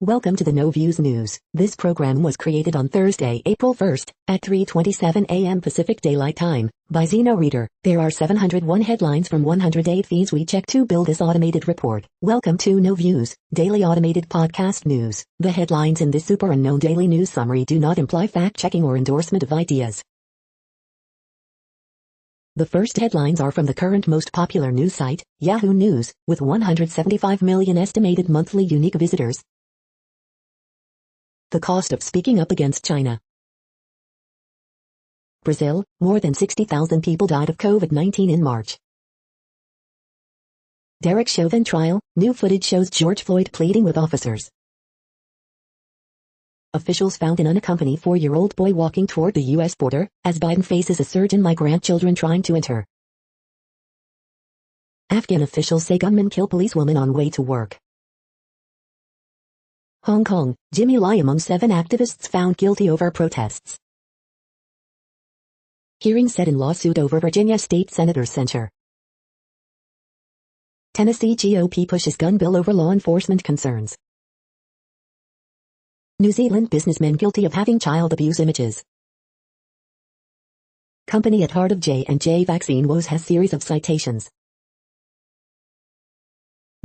Welcome to the No Views News. This program was created on Thursday, April 1st, at 3:27 a.m. Pacific Daylight Time, by Zeno Reader. There are 701 headlines from 108 feeds we check to build this automated report. Welcome to No Views, daily automated podcast news. The headlines in this super unknown daily news summary do not imply fact-checking or endorsement of ideas. The first headlines are from the current most popular news site, Yahoo News, with 175 million estimated monthly unique visitors. The cost of speaking up against China. Brazil, more than 60,000 people died of COVID-19 in March. Derek Chauvin trial, new footage shows George Floyd pleading with officers. Officials found an unaccompanied 4-year-old boy walking toward the U.S. border, as Biden faces a surge in migrant children trying to enter. Afghan officials say gunmen kill policewoman on way to work. Hong Kong, Jimmy Lai among 7 activists found guilty over protests. Hearing set in lawsuit over Virginia state senator's censure. Tennessee GOP pushes gun bill over law enforcement concerns. New Zealand businessmen guilty of having child abuse images. Company at heart of J&J vaccine woes has series of citations.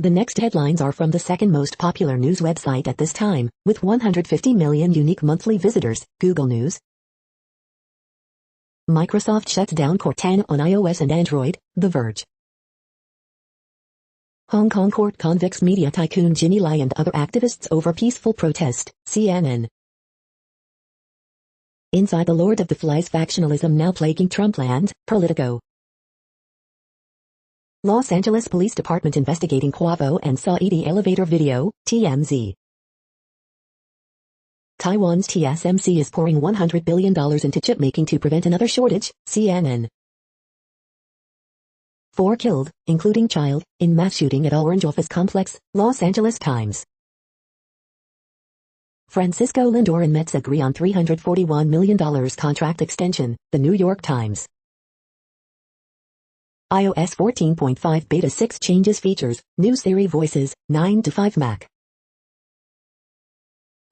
The next headlines are from the second most popular news website at this time, with 150 million unique monthly visitors, Google News. Microsoft shuts down Cortana on iOS and Android, The Verge. Hong Kong court convicts media tycoon Jimmy Lai and other activists over peaceful protest, CNN. Inside the Lord of the Flies factionalism now plaguing Trumpland, Politico. Los Angeles Police Department investigating Quavo and Saidi elevator video, TMZ. Taiwan's TSMC is pouring $100 billion into chip making to prevent another shortage, CNN. 4 killed, including child, in mass shooting at Orange office complex, Los Angeles Times. Francisco Lindor and Mets agree on $341 million contract extension, The New York Times. iOS 14.5 Beta 6 changes features, new Siri voices, 9 to 5 Mac.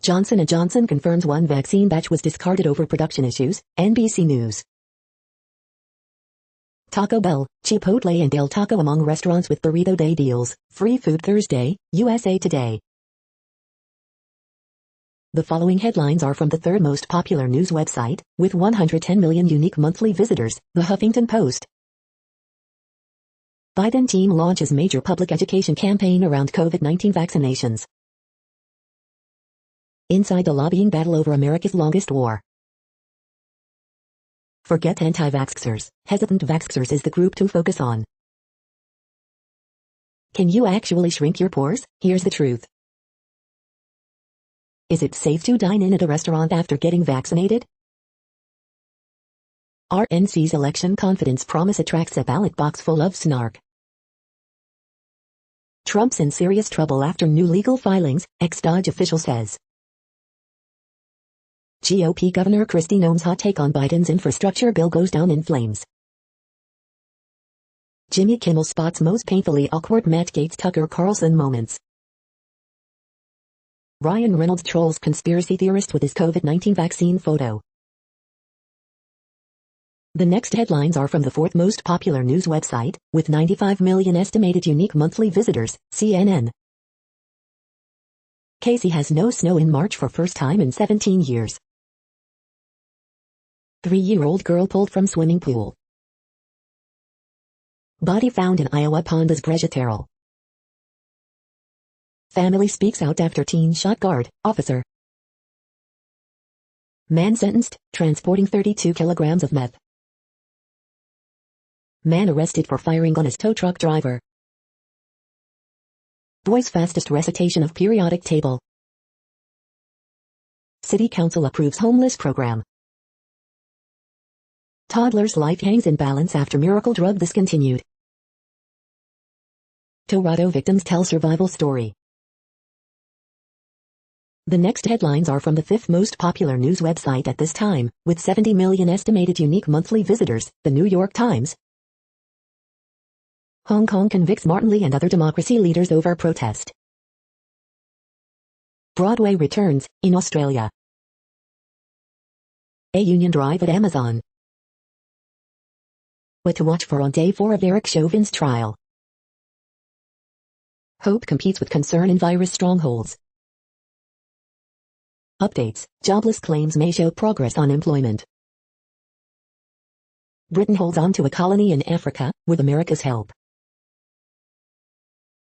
Johnson & Johnson confirms 1 vaccine batch was discarded over production issues, NBC News. Taco Bell, Chipotle and Del Taco among restaurants with Burrito Day deals, Free Food Thursday, USA Today. The following headlines are from the third most popular news website, with 110 million unique monthly visitors, The Huffington Post. Biden team launches major public education campaign around COVID-19 vaccinations. Inside the lobbying battle over America's longest war. Forget anti-vaxxers, hesitant vaxxers is the group to focus on. Can you actually shrink your pores? Here's the truth. Is it safe to dine in at a restaurant after getting vaccinated? RNC's election confidence promise attracts a ballot box full of snark. Trump's in serious trouble after new legal filings, ex-DOJ official says. GOP Governor Kristi Noem's hot take on Biden's infrastructure bill goes down in flames. Jimmy Kimmel spots most painfully awkward Matt Gaetz Tucker Carlson moments. Ryan Reynolds trolls conspiracy theorist with his COVID-19 vaccine photo. The next headlines are from the fourth most popular news website, with 95 million estimated unique monthly visitors, CNN. Casey has no snow in March for first time in 17 years. 3-year-old girl pulled from swimming pool. Body found in Iowa pond as Brejeterol. Family speaks out after teen shot guard, officer. Man sentenced, transporting 32 kilograms of meth. Man arrested for firing on his tow truck driver. Boy's fastest recitation of periodic table. City Council approves homeless program. Toddler's life hangs in balance after miracle drug discontinued. Toronto victims tell survival story. The next headlines are from the fifth most popular news website at this time, with 70 million estimated unique monthly visitors, The New York Times. Hong Kong convicts Martin Lee and other democracy leaders over protest. Broadway returns, in Australia. A union drive at Amazon. What to watch for on day 4 of Derek Chauvin's trial. Hope competes with concern in virus strongholds. Updates, jobless claims may show progress on employment. Britain holds on to a colony in Africa, with America's help.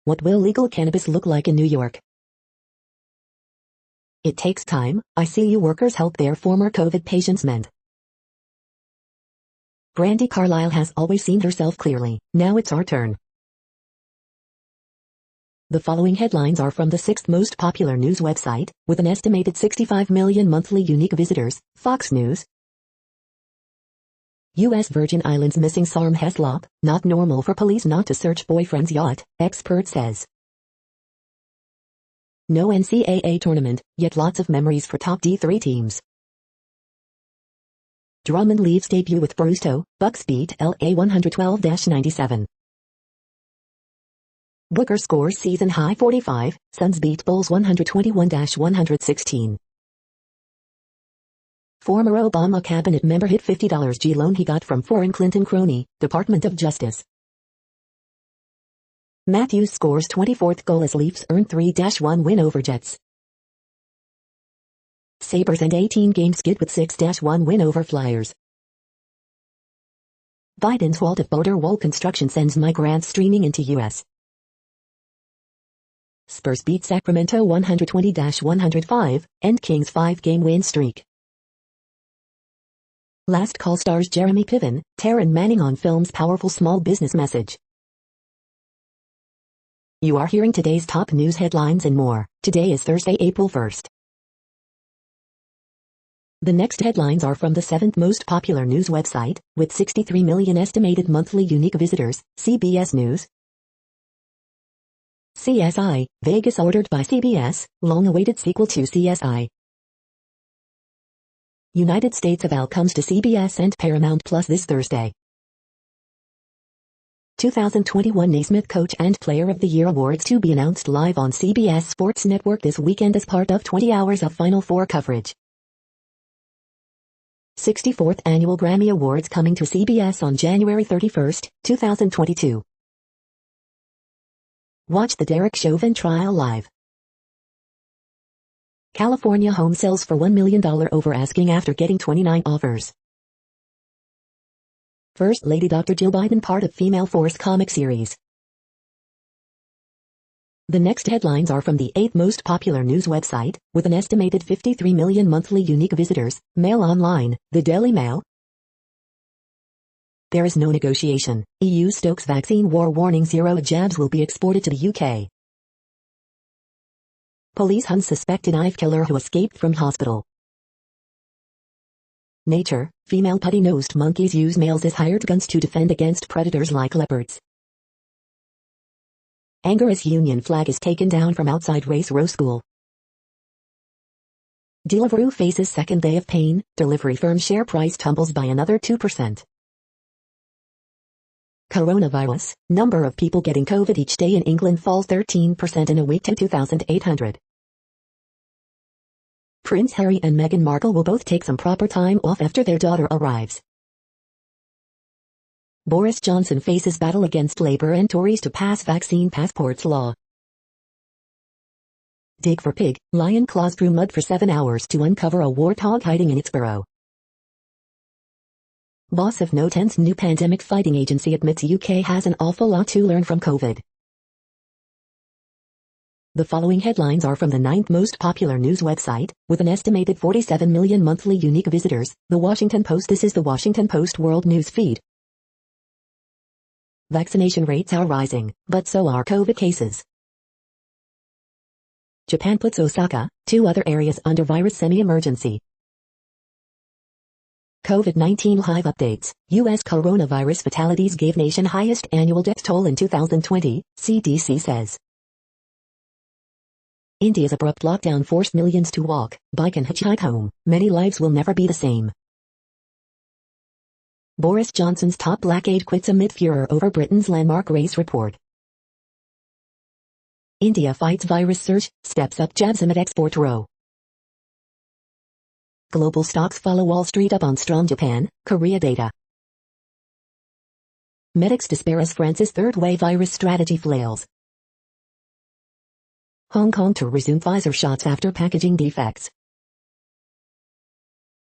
What will legal cannabis look like in New York? It takes time, ICU workers help their former COVID patients mend. Brandi Carlile has always seen herself clearly, now it's our turn. The following headlines are from the 6th most popular news website, with an estimated 65 million monthly unique visitors, Fox News. U.S. Virgin Islands missing Sarm Heslop, not normal for police not to search boyfriend's yacht, expert says. No NCAA tournament, yet lots of memories for top D3 teams. Drummond leaves debut with Brusto, Bucks beat LA 112-97. Booker scores season high 45, Suns beat Bulls 121-116. Former Obama cabinet member hid $50 G loan he got from foreign Clinton crony, Department of Justice. Matthews scores 24th goal as Leafs earn 3-1 win over Jets. Sabres end 18-game skid with 6-1 win over Flyers. Biden's halt of border wall construction sends migrants streaming into U.S. Spurs beat Sacramento 120-105, end Kings' 5-game win streak. Last Call stars Jeremy Piven, Taryn Manning on film's powerful small business message. You are hearing today's top news headlines and more. Today is Thursday, April 1st. The next headlines are from the 7th most popular news website, with 63 million estimated monthly unique visitors, CBS News. CSI, Vegas ordered by CBS, long-awaited sequel to CSI. United States of Al comes to CBS and Paramount Plus this Thursday. 2021 Naismith Coach and Player of the Year Awards to be announced live on CBS Sports Network this weekend as part of 20 hours of Final Four coverage. 64th Annual Grammy Awards coming to CBS on January 31, 2022. Watch the Derek Chauvin trial live. California home sells for $1 million over asking after getting 29 offers. First Lady Dr. Jill Biden part of Female Force comic series. The next headlines are from the 8th most popular news website, with an estimated 53 million monthly unique visitors, Mail Online, the Daily Mail. There is no negotiation. EU stokes vaccine war warning 0 jabs will be exported to the UK. Police hunt suspected knife killer who escaped from hospital. Nature, female putty-nosed monkeys use males as hired guns to defend against predators like leopards. Anger as Union flag is taken down from outside Race Row School. Deliveroo faces second day of pain, delivery firm share price tumbles by another 2%. Coronavirus, number of people getting COVID each day in England falls 13% in a week to 2,800. Prince Harry and Meghan Markle will both take some proper time off after their daughter arrives. Boris Johnson faces battle against Labour and Tories to pass vaccine passports law. Dig for pig, lion claws through mud for 7 hours to uncover a warthog hiding in its burrow. Boss of No 10's new pandemic fighting agency admits UK has an awful lot to learn from COVID. The following headlines are from the 9th most popular news website, with an estimated 47 million monthly unique visitors, The Washington Post. This is The Washington Post World News Feed. Vaccination rates are rising, but so are COVID cases. Japan puts Osaka, 2 other areas under virus semi-emergency. COVID-19 live updates. U.S. coronavirus fatalities gave nation highest annual death toll in 2020, CDC says. India's abrupt lockdown forced millions to walk, bike and hitchhike home. Many lives will never be the same. Boris Johnson's top black aide quits amid furor over Britain's landmark race report. India fights virus surge, steps up jabs amid export row. Global stocks follow Wall Street up on strong Japan, Korea data. Medics despair as France's third-wave virus strategy flails. Hong Kong to resume Pfizer shots after packaging defects.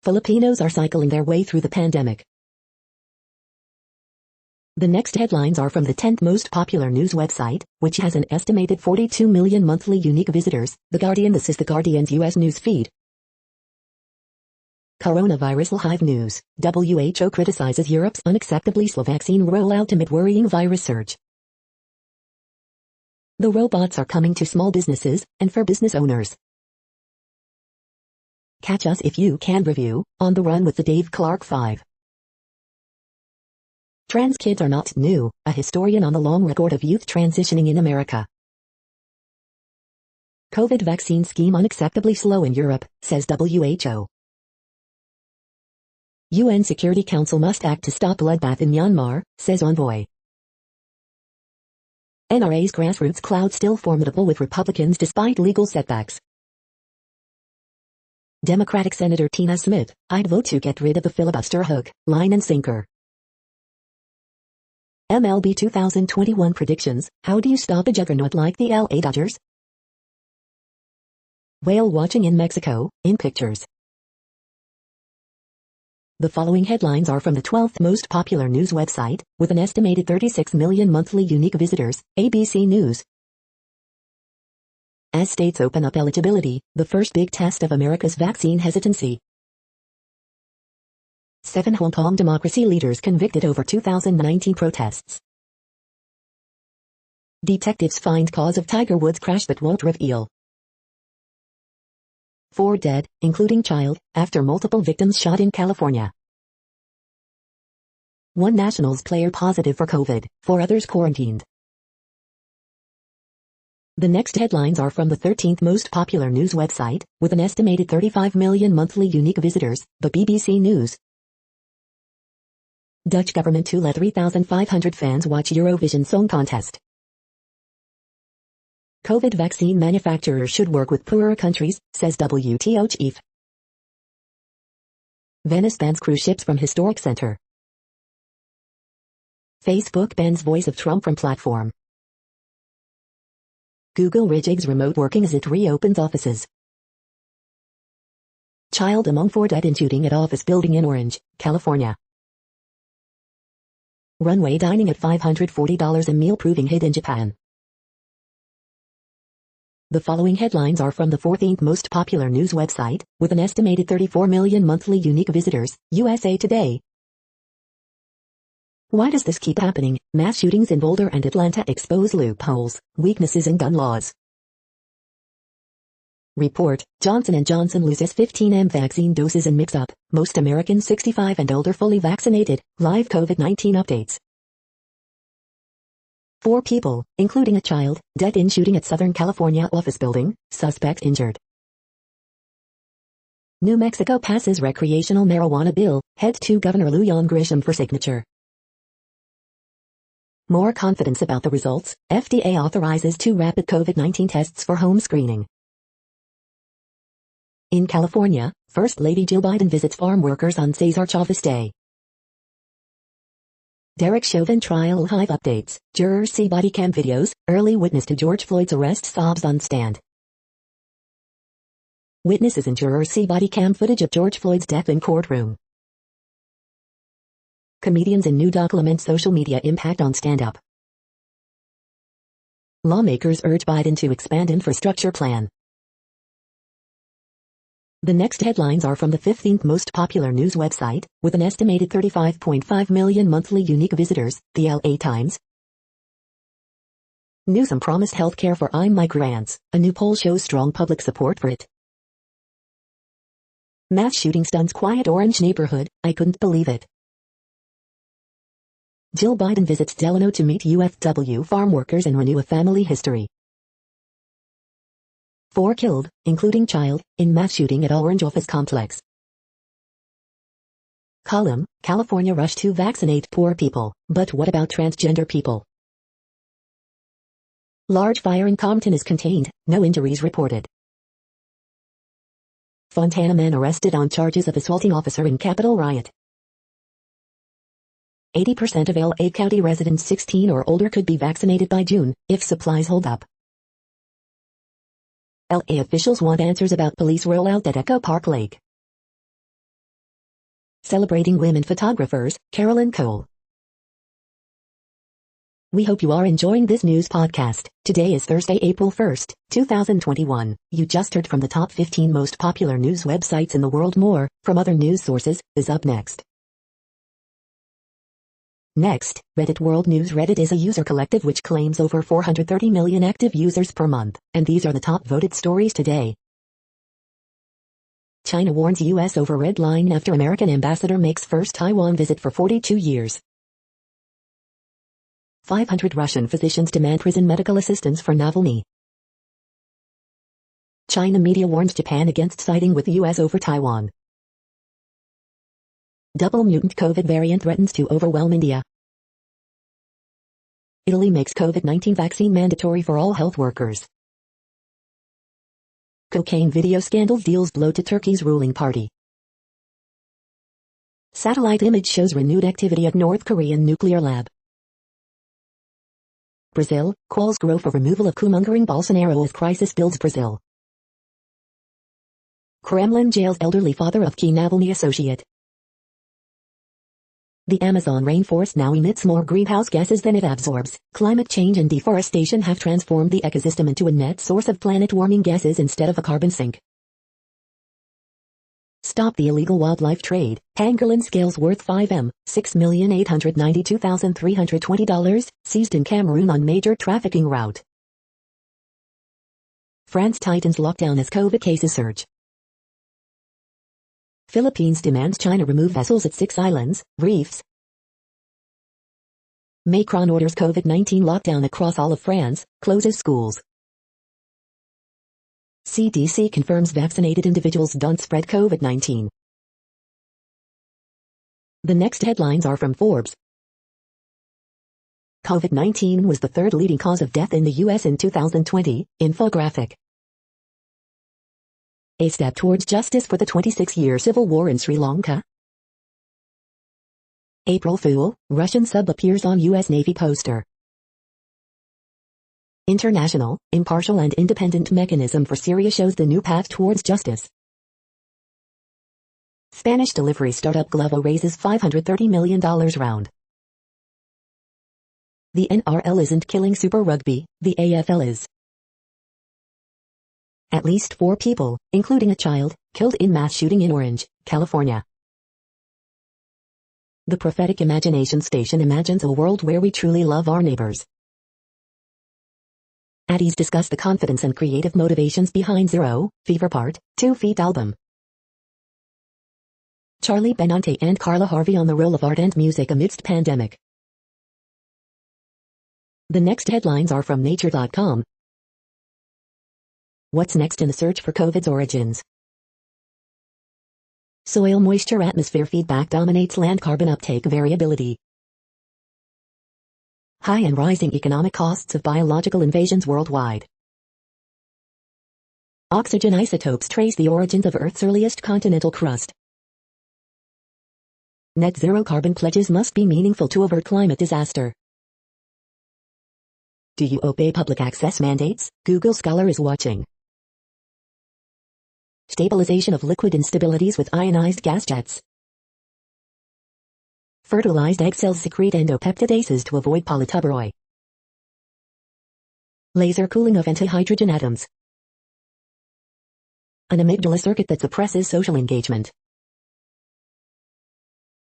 Filipinos are cycling their way through the pandemic. The next headlines are from the 10th most popular news website, which has an estimated 42 million monthly unique visitors, The Guardian. This is The Guardian's U.S. news feed. Coronavirus live news. WHO criticizes Europe's unacceptably slow vaccine rollout amid worrying virus surge. The robots are coming to small businesses, and for business owners. Catch us if you can review, On the Run with the Dave Clark 5. Trans kids are not new, a historian on the long record of youth transitioning in America. COVID vaccine scheme unacceptably slow in Europe, says WHO. UN Security Council must act to stop bloodbath in Myanmar, says envoy. NRA's grassroots cloud still formidable with Republicans despite legal setbacks. Democratic Senator Tina Smith, I'd vote to get rid of the filibuster hook, line and sinker. MLB 2021 predictions, how do you stop a juggernaut like the LA Dodgers? Whale watching in Mexico, in pictures. The following headlines are from the 12th most popular news website, with an estimated 36 million monthly unique visitors, ABC News. As states open up eligibility, the first big test of America's vaccine hesitancy. 7 Hong Kong democracy leaders convicted over 2019 protests. Detectives find cause of Tiger Woods crash but won't reveal. 4 dead, including child, after multiple victims shot in California. 1 Nationals player positive for COVID, 4 others quarantined. The next headlines are from the 13th most popular news website, with an estimated 35 million monthly unique visitors, the BBC News. Dutch government to let 3,500 fans watch Eurovision Song Contest. COVID vaccine manufacturers should work with poorer countries, says WTO chief. Venice bans cruise ships from historic center. Facebook bans voice of Trump from platform. Google rejigs remote working as it reopens offices. Child among 4 dead in shooting at office building in Orange, California. Runway dining at $540 a meal proving hit in Japan. The following headlines are from the 14th most popular news website, with an estimated 34 million monthly unique visitors, USA Today. Why does this keep happening? Mass shootings in Boulder and Atlanta expose loopholes, weaknesses in gun laws. Report, Johnson & Johnson loses 15M vaccine doses in mix-up, most Americans 65 and older fully vaccinated, live COVID-19 updates. 4 people, including a child, dead in shooting at Southern California office building, suspect injured. New Mexico passes recreational marijuana bill, head to Governor Lujan Grisham for signature. More confidence about the results, FDA authorizes 2 rapid COVID-19 tests for home screening. In California, First Lady Jill Biden visits farm workers on Cesar Chavez Day. Derek Chauvin trial live updates, jurors see body cam videos, early witness to George Floyd's arrest sobs on stand. Witnesses and jurors see body cam footage of George Floyd's death in courtroom. Comedians in new doc lament social media impact on stand-up. Lawmakers urge Biden to expand infrastructure plan. The next headlines are from the 15th most popular news website, with an estimated 35.5 million monthly unique visitors, the LA Times. Newsom promised health care for migrants, a new poll shows strong public support for it. Mass shooting stuns quiet Orange neighborhood, I couldn't believe it. Jill Biden visits Delano to meet UFW farm workers and renew a family history. 4 killed, including child, in mass shooting at Orange office complex. Column, California rush to vaccinate poor people, but what about transgender people? Large fire in Compton is contained, no injuries reported. Fontana man arrested on charges of assaulting officer in Capitol riot. 80% of LA County residents 16 or older could be vaccinated by June, if supplies hold up. LA officials want answers about police rollout at Echo Park Lake. Celebrating women photographers, Carolyn Cole. We hope you are enjoying this news podcast. Today is Thursday, April 1st, 2021. You just heard from the top 15 most popular news websites in the world. More, from other news sources, is up next. Next, Reddit World News. Reddit is a user collective which claims over 430 million active users per month, and these are the top voted stories today. China warns U.S. over red line after American ambassador makes first Taiwan visit for 42 years. 500 Russian physicians demand prison medical assistance for Navalny. China media warns Japan against siding with the U.S. over Taiwan. Double mutant COVID variant threatens to overwhelm India. Italy makes COVID-19 vaccine mandatory for all health workers. Cocaine video scandals deals blow to Turkey's ruling party. Satellite image shows renewed activity at North Korean nuclear lab. Brazil, calls grow for removal of coup-mongering Bolsonaro as crisis builds Brazil. Kremlin jails elderly father of key Navalny associate. The Amazon rainforest now emits more greenhouse gases than it absorbs. Climate change and deforestation have transformed the ecosystem into a net source of planet-warming gases instead of a carbon sink. Stop the illegal wildlife trade. Pangolin scales worth $5,692,320 seized in Cameroon on major trafficking route. France tightens lockdown as COVID cases surge. Philippines demands China remove vessels at 6 islands, reefs. Macron orders COVID-19 lockdown across all of France, closes schools. CDC confirms vaccinated individuals don't spread COVID-19. The next headlines are from Forbes. COVID-19 was the third leading cause of death in the U.S. in 2020, infographic. A step towards justice for the 26-year civil war in Sri Lanka. April Fool, Russian sub appears on U.S. Navy poster. International, impartial and independent mechanism for Syria shows the new path towards justice. Spanish delivery startup Glovo raises $530 million round. The NRL isn't killing Super Rugby, the AFL is. At least 4 people, including a child, killed in mass shooting in Orange, California. The Prophetic Imagination Station imagines a world where we truly love our neighbors. Addies discuss the confidence and creative motivations behind Zero Fever Part 2 Feet album. Charlie Benante and Carla Harvey on the role of art and music amidst pandemic. The next headlines are from Nature.com. What's next in the search for COVID's origins? Soil moisture atmosphere feedback dominates land carbon uptake variability. High and rising economic costs of biological invasions worldwide. Oxygen isotopes trace the origins of Earth's earliest continental crust. Net zero carbon pledges must be meaningful to avert climate disaster. Do you obey public access mandates? Google Scholar is watching. Stabilization of liquid instabilities with ionized gas jets. Fertilized egg cells secrete endopeptidases to avoid polytuberoi. Laser cooling of antihydrogen atoms. An amygdala circuit that suppresses social engagement.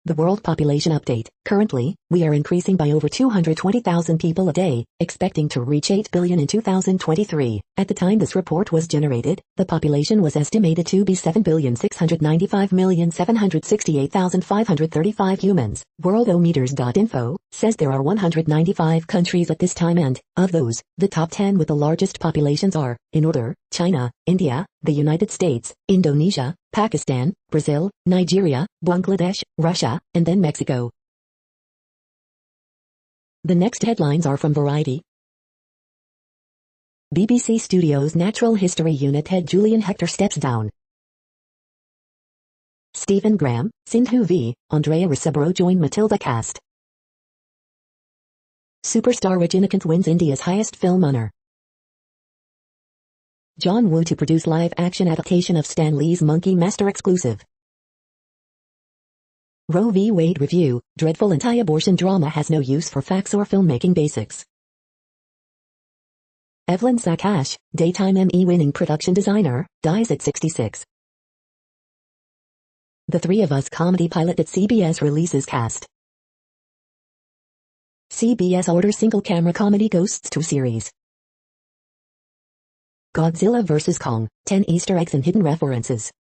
The World Population Update. Currently, we are increasing by over 220,000 people a day, expecting to reach 8 billion in 2023. At the time this report was generated, the population was estimated to be 7,695,768,535 humans. Worldometers.info says there are 195 countries at this time and, of those, the top 10 with the largest populations are, in order, China, India, the United States, Indonesia, Pakistan, Brazil, Nigeria, Bangladesh, Russia, and then Mexico. The next headlines are from Variety. BBC Studios Natural History Unit head Julian Hector steps down. Stephen Graham, Sindhu V, Andrea Riseborough join Matilda cast. Superstar Rajinikanth wins India's highest film honour. John Woo to produce live-action adaptation of Stan Lee's Monkey Master exclusive. Roe v. Wade review, dreadful anti-abortion drama has no use for facts or filmmaking basics. Evelyn Sakash, daytime Emmy-winning production designer, dies at 66. The Three of Us comedy pilot at CBS releases cast. CBS orders single-camera comedy Ghosts 2 series. Godzilla vs. Kong, 10 Easter eggs and hidden references.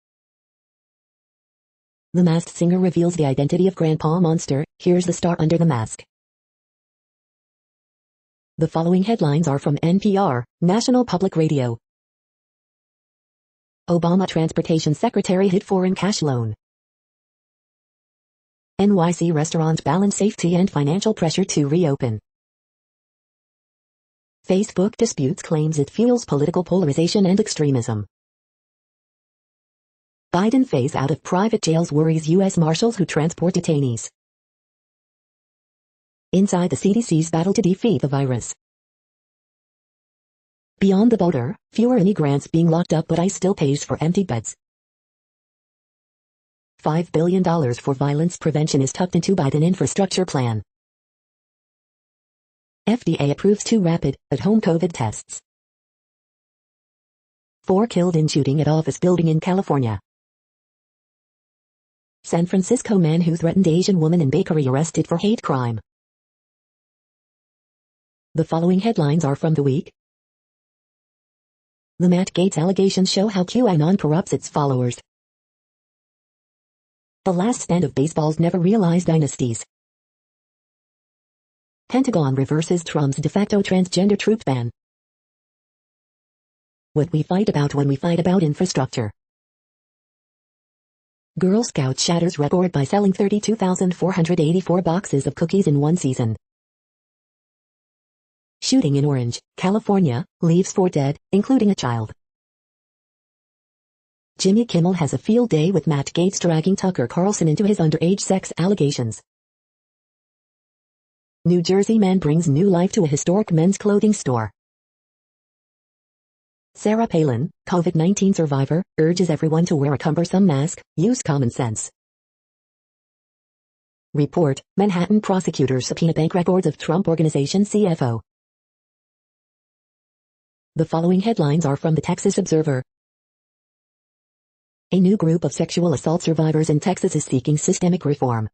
The Masked Singer reveals the identity of Grandpa Monster, here's the star under the mask. The following headlines are from NPR, National Public Radio. Obama Transportation Secretary hid foreign cash loan. NYC restaurants balance safety and financial pressure to reopen. Facebook disputes claims it fuels political polarization and extremism. Biden phase out of private jails worries U.S. Marshals who transport detainees. Inside the CDC's battle to defeat the virus. Beyond the border, fewer immigrants being locked up but ICE still pays for empty beds. $5 billion for violence prevention is tucked into Biden infrastructure plan. FDA approves 2 rapid, at-home COVID tests. 4 killed in shooting at office building in California. San Francisco man who threatened Asian woman in bakery arrested for hate crime. The following headlines are from The Week. The Matt Gaetz allegations show how QAnon corrupts its followers. The last stand of baseball's never realized dynasties. Pentagon reverses Trump's de facto transgender troop ban. What we fight about when we fight about infrastructure. Girl Scout shatters record by selling 32,484 boxes of cookies in one season. Shooting in Orange, California, leaves 4 dead, including a child. Jimmy Kimmel has a field day with Matt Gaetz dragging Tucker Carlson into his underage sex allegations. New Jersey man brings new life to a historic men's clothing store. Sarah Palin, COVID-19 survivor, urges everyone to wear a cumbersome mask, use common sense. Report, Manhattan prosecutors subpoena bank records of Trump Organization CFO. The following headlines are from the Texas Observer. A new group of sexual assault survivors in Texas is seeking systemic reform.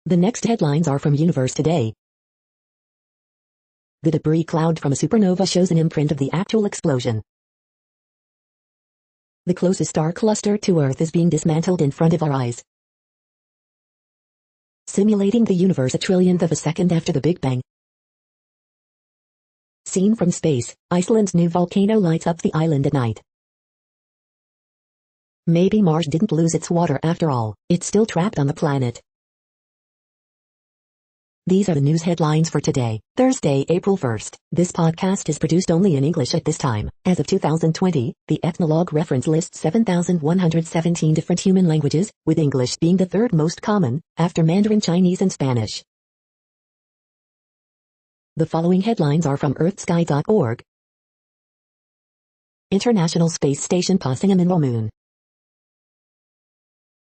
The next headlines are from Universe Today. The debris cloud from a supernova shows an imprint of the actual explosion. The closest star cluster to Earth is being dismantled in front of our eyes. Simulating the universe a trillionth of a second after the Big Bang. Seen from space, Iceland's new volcano lights up the island at night. Maybe Mars didn't lose its water after all, it's still trapped on the planet. These are the news headlines for today, Thursday, April 1st. This podcast is produced only in English at this time. As of 2020, the Ethnologue reference lists 7,117 different human languages, with English being the third most common, after Mandarin Chinese and Spanish. The following headlines are from earthsky.org. International Space Station passing a mineral moon.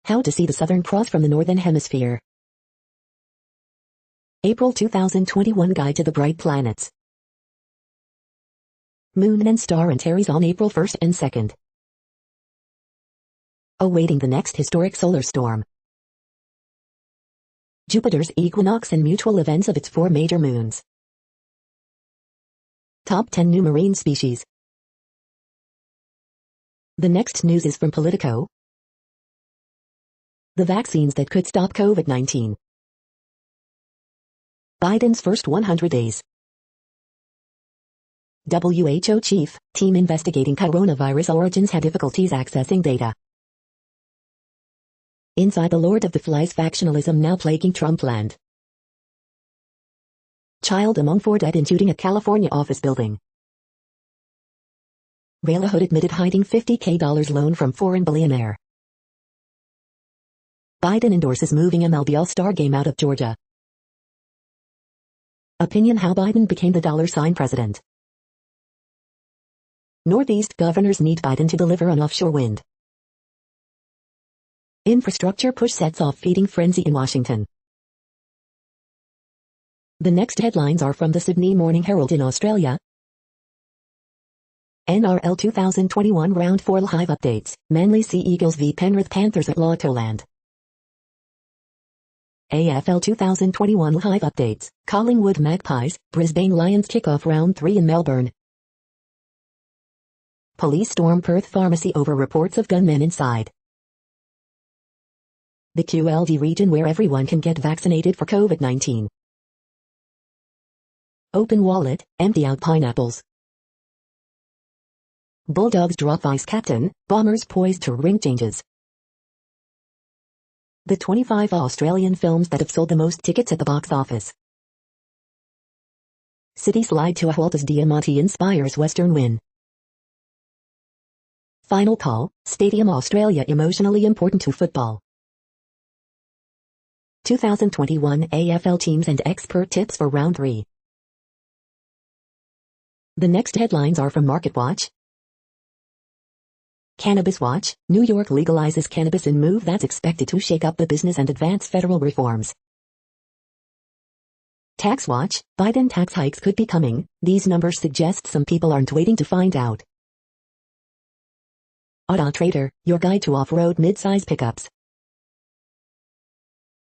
How to see the Southern Cross from the Northern Hemisphere. April 2021 Guide to the Bright Planets. Moon and Star Antares on April 1st and 2nd. Awaiting the next historic solar storm. Jupiter's equinox and mutual events of its 4 major moons. Top 10 new marine species. The next news is from Politico. The vaccines that could stop COVID-19. Biden's first 100 days. WHO chief, team investigating coronavirus origins had difficulties accessing data. Inside the Lord of the Flies factionalism now plaguing Trumpland. Child among 4 dead in shooting at California office building. Raila admitted hiding $50K loan from foreign billionaire. Biden endorses moving MLB All-Star Game out of Georgia. Opinion how Biden became the $ president. Northeast governors need Biden to deliver on offshore wind. Infrastructure push sets off feeding frenzy in Washington. The next headlines are from the Sydney Morning Herald in Australia. NRL 2021 Round 4 live updates. Manly Sea Eagles v Penrith Panthers at Lottoland. AFL 2021 live updates. Collingwood Magpies, Brisbane Lions kickoff round 3 in Melbourne. Police storm Perth pharmacy over reports of gunmen inside. The QLD region where everyone can get vaccinated for COVID-19. Open wallet, empty out pineapples. Bulldogs drop vice captain, Bombers poised to ring changes. The 25 Australian films that have sold the most tickets at the box office. City slide to a halt as Diamante inspires Western win. Final call, Stadium Australia emotionally important to football. 2021 AFL teams and expert tips for round 3. The next headlines are from MarketWatch. Cannabis Watch, New York legalizes cannabis in move that's expected to shake up the business and advance federal reforms. Tax Watch, Biden tax hikes could be coming, these numbers suggest some people aren't waiting to find out. Auto Trader, your guide to off-road mid-size pickups.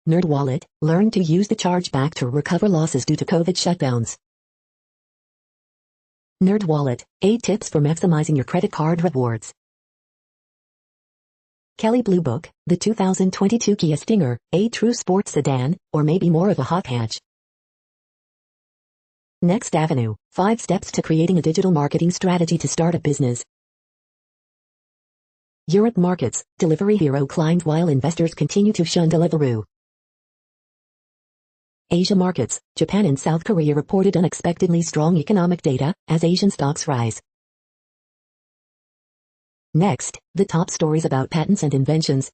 NerdWallet, learn to use the chargeback to recover losses due to COVID shutdowns. NerdWallet, 8 tips for maximizing your credit card rewards. Kelley Blue Book, the 2022 Kia Stinger, a true sports sedan, or maybe more of a hot hatch. Next Avenue, 5 steps to creating a digital marketing strategy to start a business. Europe markets, Delivery Hero climbed while investors continue to shun Deliveroo. Asia markets, Japan and South Korea reported unexpectedly strong economic data, as Asian stocks rise. Next, the top stories about patents and inventions.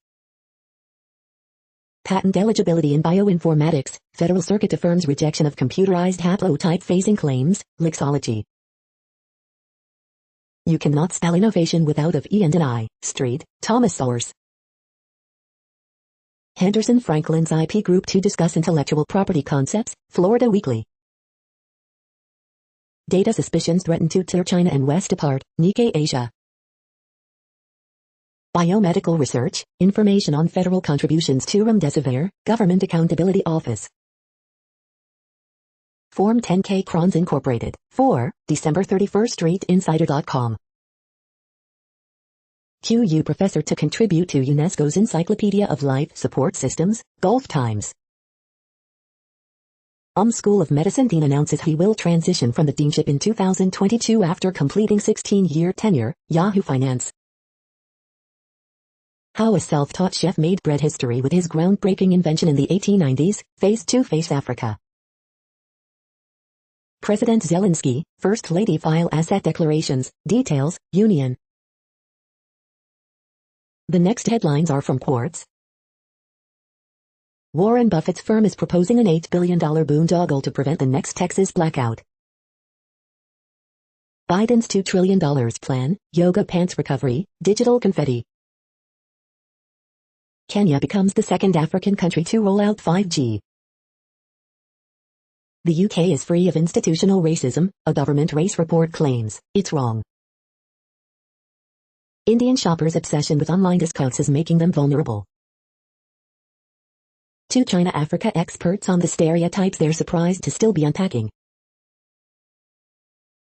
Patent eligibility in bioinformatics, Federal Circuit affirms rejection of computerized haplotype phasing claims, Lixology. You cannot spell innovation without of E and an I, Street, Thomas Source. Henderson Franklin's IP Group to discuss intellectual property concepts, Florida Weekly. Data suspicions threaten to tear China and West apart, Nikkei Asia. Biomedical research, information on federal contributions to Remdesivir, Government Accountability Office. Form 10K Crons Incorporated, 4, December 31st StreetInsider.com. QU professor to contribute to UNESCO's Encyclopedia of Life Support Systems, Gulf Times. School of Medicine Dean announces he will transition from the deanship in 2022 after completing 16-year tenure, Yahoo Finance. How a self-taught chef made bread history with his groundbreaking invention in the 1890s, Phase 2 Face Africa. President Zelensky, First Lady file asset declarations, details, Union. The next headlines are from Quartz. Warren Buffett's firm is proposing an $8 billion boondoggle to prevent the next Texas blackout. Biden's $2 trillion plan, yoga pants recovery, digital confetti. Kenya becomes the second African country to roll out 5G. The UK is free of institutional racism, a government race report claims. It's wrong. Indian shoppers' obsession with online discounts is making them vulnerable. 2 China-Africa experts on the stereotypes they're surprised to still be unpacking.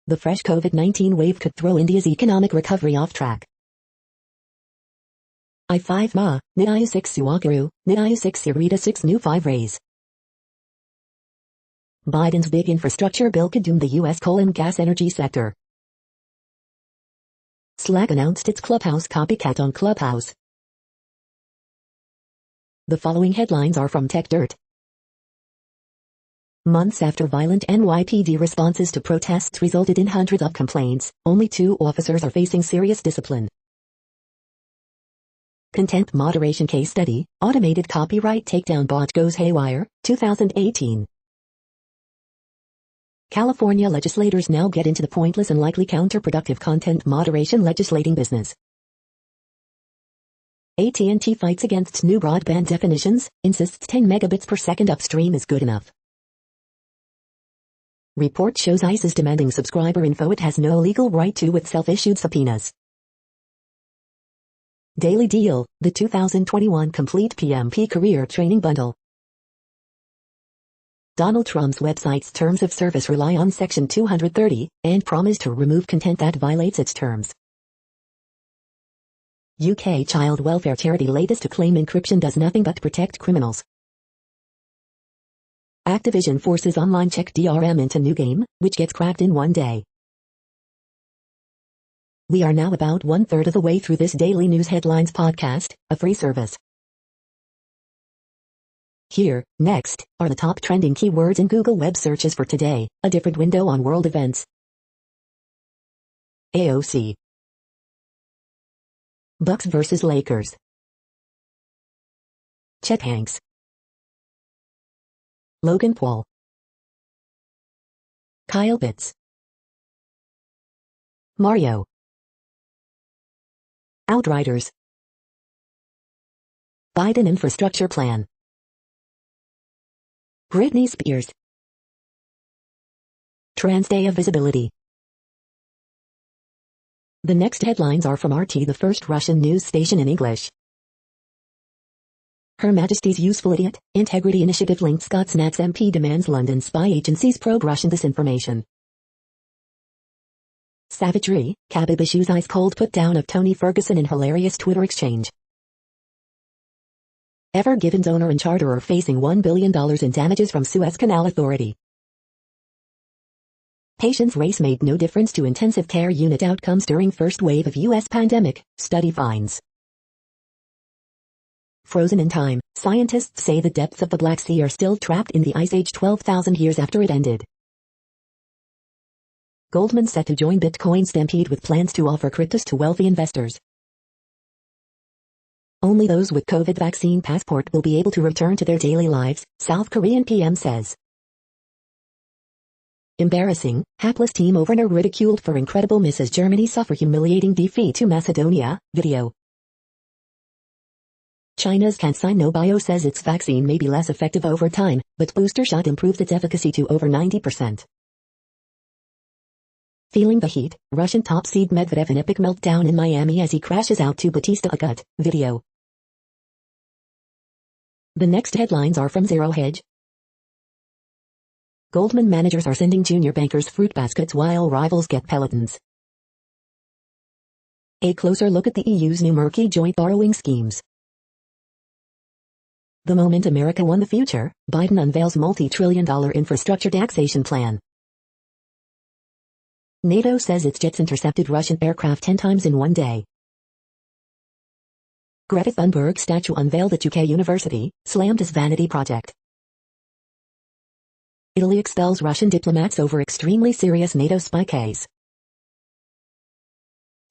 The fresh COVID-19 wave could throw India's economic recovery off track. I5 Ma, Niayu 6 Suwakaru, Niayu 6 Sirita 6 New 5 Rays. Biden's big infrastructure bill could doom the U.S. coal and gas energy sector. Slack announced its Clubhouse copycat on Clubhouse. The following headlines are from Tech Dirt. Months after violent NYPD responses to protests resulted in hundreds of complaints, only 2 officers are facing serious discipline. Content Moderation Case Study, Automated Copyright Takedown Bot Goes Haywire, 2018. California legislators now get into the pointless and likely counterproductive content moderation legislating business. AT&T fights against new broadband definitions, insists 10 megabits per second upstream is good enough. Report shows ICE is demanding subscriber info it has no legal right to with self-issued subpoenas. Daily Deal, the 2021 Complete PMP Career Training Bundle. Donald Trump's website's terms of service rely on Section 230, and promise to remove content that violates its terms. UK child welfare charity latest to claim encryption does nothing but protect criminals. Activision forces online check DRM into new game, which gets cracked in one day. We are now about 1/3 of the way through this daily news headlines podcast, a free service. Here, next, are the top trending keywords in Google web searches for today, a different window on world events. AOC. Bucks vs. Lakers. Chet Hanks. Logan Paul. Kyle Pitts. Mario. Outriders. Biden infrastructure plan. Britney Spears. Trans Day of Visibility. The next headlines are from RT, the first Russian news station in English. Her Majesty's Useful Idiot, Integrity Initiative linked Scots Nats MP demands London spy agencies probe Russian disinformation. Savagery, Khabib issues ice cold put down of Tony Ferguson in hilarious Twitter exchange. Ever Given's owner and charterer facing $1 billion in damages from Suez Canal Authority. Patients' race made no difference to intensive care unit outcomes during first wave of U.S. pandemic, study finds. Frozen in time, scientists say the depths of the Black Sea are still trapped in the Ice Age 12,000 years after it ended. Goldman set to join Bitcoin stampede with plans to offer cryptos to wealthy investors. Only those with COVID vaccine passport will be able to return to their daily lives, South Korean PM says. Embarrassing, hapless team overner ridiculed for incredible miss as Germany suffer humiliating defeat to Macedonia, video. China's CanSino Bio says its vaccine may be less effective over time, but booster shot improved its efficacy to over 90%. Feeling the heat, Russian top seed Medvedev in epic meltdown in Miami as he crashes out to Batista Agut, video. The next headlines are from Zero Hedge. Goldman managers are sending junior bankers fruit baskets while rivals get pelotons. A closer look at the EU's new murky joint borrowing schemes. The moment America won the future, Biden unveils multi-trillion-dollar infrastructure taxation plan. NATO says its jets intercepted Russian aircraft 10 times in one day. Greta Thunberg statue unveiled at UK University, slammed as vanity project. Italy expels Russian diplomats over extremely serious NATO spy case.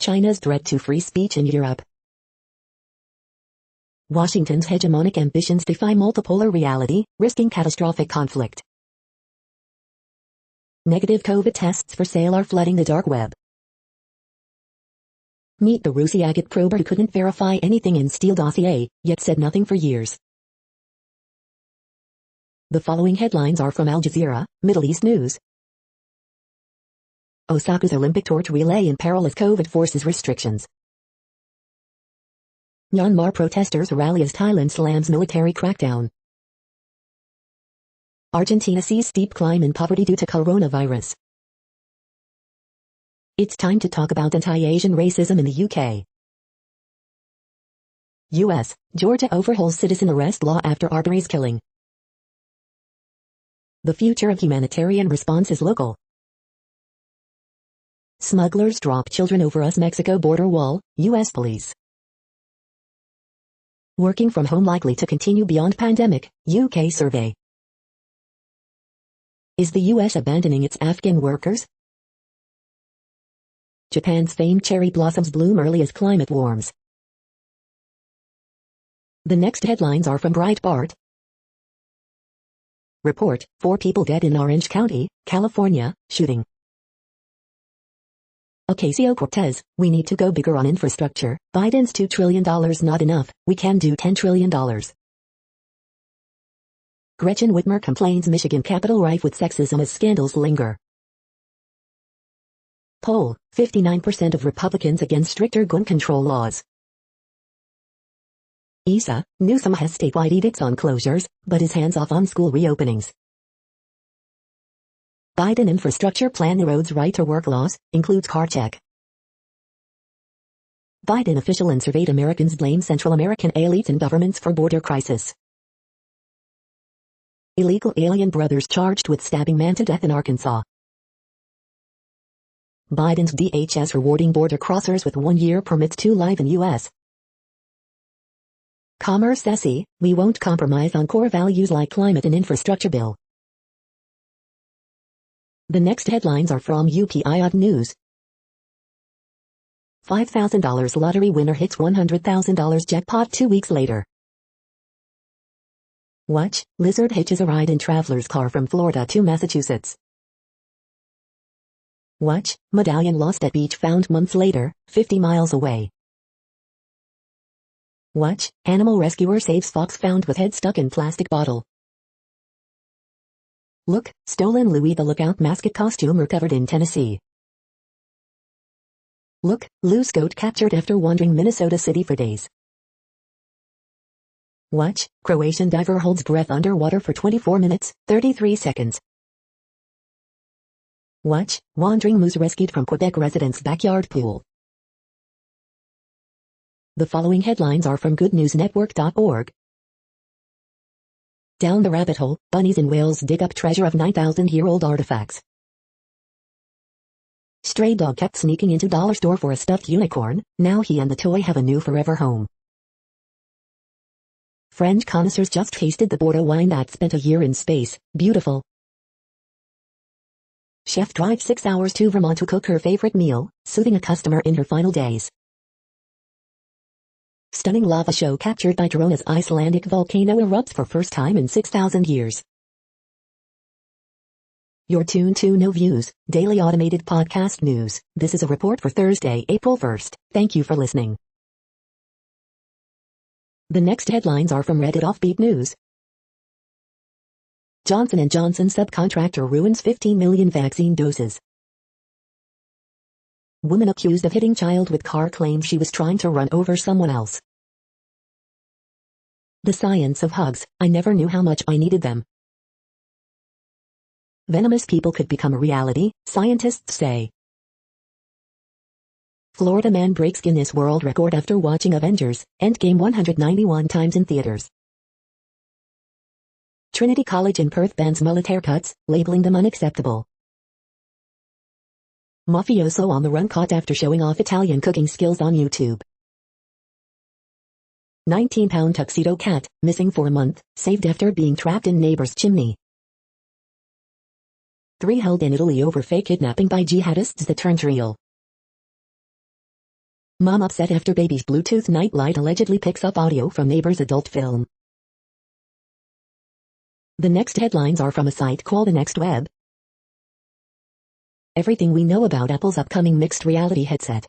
China's threat to free speech in Europe. Washington's hegemonic ambitions defy multipolar reality, risking catastrophic conflict. Negative COVID tests for sale are flooding the dark web. Meet the Rusi agate prober who couldn't verify anything in Steele dossier, yet said nothing for years. The following headlines are from Al Jazeera, Middle East News. Osaka's Olympic torch relay in peril as COVID forces restrictions. Myanmar protesters rally as Thailand slams military crackdown. Argentina sees steep climb in poverty due to coronavirus. It's time to talk about anti-Asian racism in the UK. U.S. Georgia overhauls citizen arrest law after Arbery's killing. The future of humanitarian response is local. Smugglers drop children over US-Mexico border wall, U.S. police. Working from home likely to continue beyond pandemic, UK survey. Is the U.S. abandoning its Afghan workers? Japan's famed cherry blossoms bloom early as climate warms. The next headlines are from Breitbart. Report, 4 people dead in Orange County, California, shooting. Ocasio-Cortez, we need to go bigger on infrastructure. Biden's $2 trillion not enough, we can do $10 trillion. Gretchen Whitmer complains Michigan Capitol rife with sexism as scandals linger. Poll, 59% of Republicans against stricter gun control laws. ESA, Newsom has statewide edicts on closures, but is hands-off on school reopenings. Biden infrastructure plan erodes right-to-work laws, includes car check. Biden official and surveyed Americans blame Central American elites and governments for border crisis. Illegal alien brothers charged with stabbing man to death in Arkansas. Biden's DHS rewarding border crossers with 1-year permits to live in U.S. Commerce SE, we won't compromise on core values like climate and infrastructure bill. The next headlines are from UPI News. $5,000 lottery winner hits $100,000 jackpot 2 weeks later. Watch, lizard hitches a ride in traveler's car from Florida to Massachusetts. Watch, medallion lost at beach found months later, 50 miles away. Watch, animal rescuer saves fox found with head stuck in plastic bottle. Look, stolen Louis the Lookout mascot costume recovered in Tennessee. Look, loose goat captured after wandering Minnesota City for days. Watch, Croatian diver holds breath underwater for 24 minutes, 33 seconds. Watch, wandering moose rescued from Quebec resident's backyard pool. The following headlines are from goodnewsnetwork.org. Down the rabbit hole, bunnies in Wales dig up treasure of 9,000-year-old artifacts. Stray dog kept sneaking into dollar store for a stuffed unicorn, now he and the toy have a new forever home. French connoisseurs just tasted the Bordeaux wine that spent a year in space, beautiful. Chef drives 6 hours to Vermont to cook her favorite meal, soothing a customer in her final days. Stunning lava show captured by drone as Icelandic volcano erupts for first time in 6,000 years. You're tuned to No Views, daily automated podcast news. This is a report for Thursday, April 1st. Thank you for listening. The next headlines are from Reddit Offbeat News. Johnson & Johnson subcontractor ruins 15 million vaccine doses. Woman accused of hitting child with car claims she was trying to run over someone else. The science of hugs, I never knew how much I needed them. Venomous people could become a reality, scientists say. Florida man breaks Guinness World Record after watching Avengers Endgame 191 times in theaters. Trinity College in Perth bans mullet haircuts, labeling them unacceptable. Mafioso on the run caught after showing off Italian cooking skills on YouTube. 19-pound tuxedo cat, missing for a month, saved after being trapped in neighbor's chimney. 3 held in Italy over fake kidnapping by jihadists that turned real. Mom upset after baby's Bluetooth nightlight allegedly picks up audio from neighbor's adult film. The next headlines are from a site called The Next Web. Everything we know about Apple's upcoming mixed reality headset.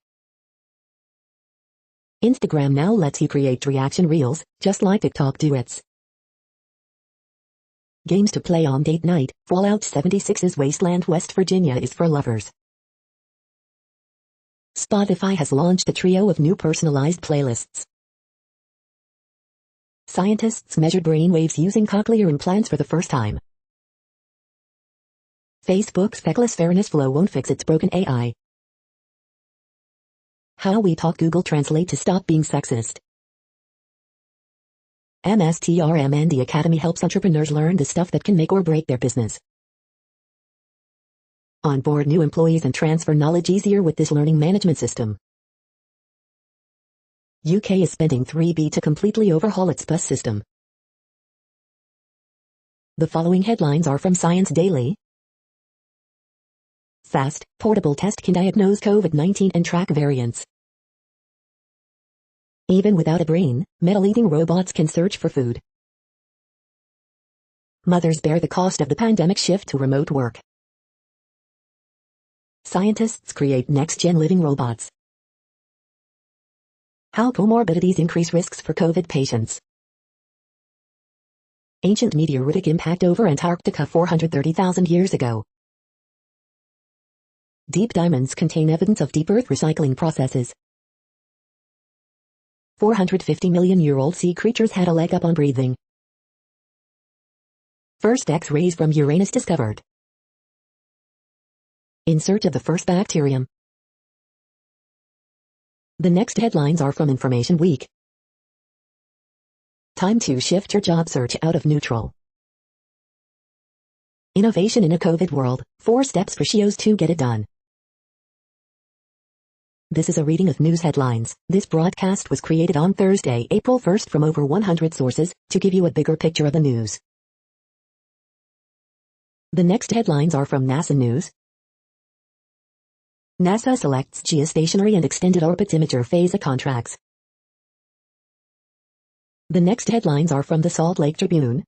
Instagram now lets you create reaction reels, just like TikTok duets. Games to play on date night, Fallout 76's Wasteland West Virginia is for lovers. Spotify has launched a trio of new personalized playlists. Scientists measured brainwaves using cochlear implants for the first time. Facebook's feckless fairness flow won't fix its broken AI. How we taught Google Translate to stop being sexist. MSTRM and the Academy helps entrepreneurs learn the stuff that can make or break their business. Onboard new employees and transfer knowledge easier with this learning management system. UK is spending £3 to completely overhaul its bus system. The following headlines are from Science Daily. Fast, portable test can diagnose COVID-19 and track variants. Even without a brain, metal-eating robots can search for food. Mothers bear the cost of the pandemic shift to remote work. Scientists create next-gen living robots. How comorbidities increase risks for COVID patients. Ancient meteoritic impact over Antarctica 430,000 years ago. Deep diamonds contain evidence of deep earth recycling processes. 450-million-year-old sea creatures had a leg up on breathing. First X-rays from Uranus discovered. In search of the first bacterium. The next headlines are from Information Week. Time to shift your job search out of neutral. Innovation in a COVID world, 4 steps for CEOs to get it done. This is a reading of news headlines. This broadcast was created on Thursday, April 1st from over 100 sources, to give you a bigger picture of the news. The next headlines are from NASA News. NASA selects geostationary and extended orbits imager phase contracts. The next headlines are from the Salt Lake Tribune.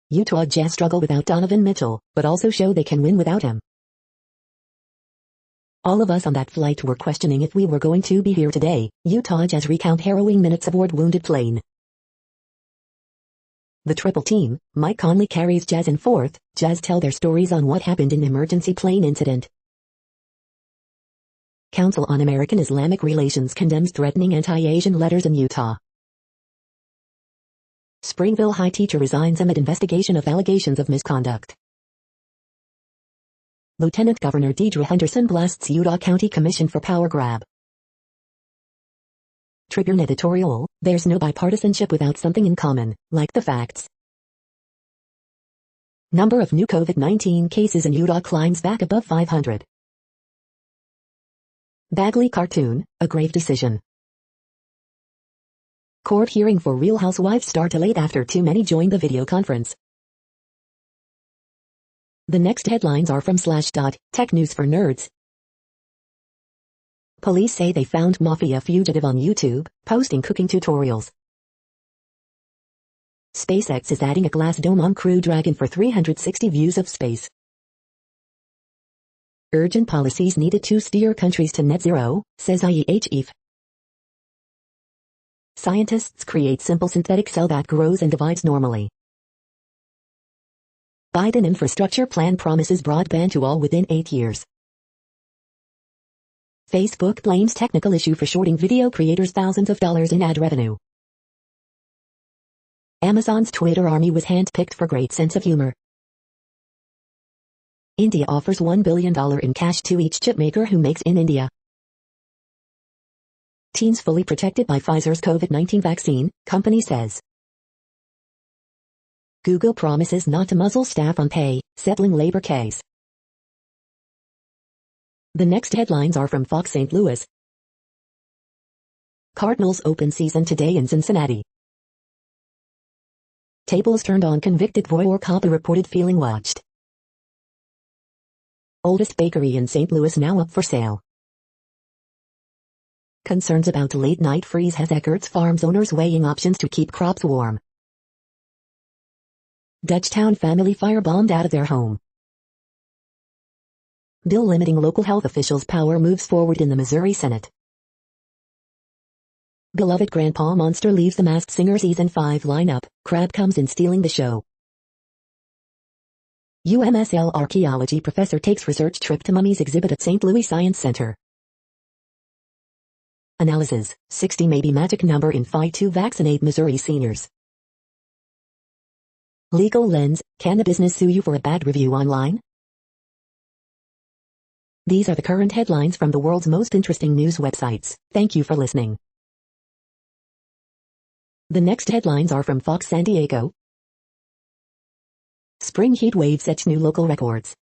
Utah Jazz struggle without Donovan Mitchell, but also show they can win without him. All of us on that flight were questioning if we were going to be here today. Utah Jazz recount harrowing minutes aboard wounded plane. The triple team, Mike Conley carries Jazz in fourth. Jazz tell their stories on what happened in the emergency plane incident. Council on American Islamic Relations condemns threatening anti-Asian letters in Utah. Springville High teacher resigns amid investigation of allegations of misconduct. Lieutenant Governor Deidre Henderson blasts Utah County Commission for power grab. Tribune editorial, there's no bipartisanship without something in common, like the facts. Number of new COVID-19 cases in Utah climbs back above 500. Bagley cartoon, a grave decision. Court hearing for Real Housewives star delayed after too many joined the video conference. The next headlines are from Slashdot, tech news for nerds. Police say they found mafia fugitive on YouTube, posting cooking tutorials. SpaceX is adding a glass dome on Crew Dragon for 360 views of space. Urgent policies needed to steer countries to net zero, says IEHF. Scientists create simple synthetic cell that grows and divides normally. Biden infrastructure plan promises broadband to all within 8 years. Facebook blames technical issue for shorting video creators thousands of dollars in ad revenue. Amazon's Twitter army was handpicked for great sense of humor. India offers $1 billion in cash to each chipmaker who makes in India. Teens fully protected by Pfizer's COVID-19 vaccine, company says. Google promises not to muzzle staff on pay, settling labor case. The next headlines are from Fox St. Louis. Cardinals open season today in Cincinnati. Tables turned on convicted voyeur cop who reported feeling watched. Oldest bakery in St. Louis now up for sale. Concerns about late-night freeze has Eckert's Farms owners weighing options to keep crops warm. Dutchtown family firebombed out of their home. Bill limiting local health officials' power moves forward in the Missouri Senate. Beloved Grandpa Monster leaves the Masked Singer Season 5 lineup, Crab comes in stealing the show. UMSL archaeology professor takes research trip to mummies exhibit at St. Louis Science Center. Analysis, 60 may be magic number in fight to vaccinate Missouri seniors. Legal lens, can a business sue you for a bad review online? These are the current headlines from the world's most interesting news websites. Thank you for listening. The next headlines are from Fox San Diego. Spring heat wave sets new local records.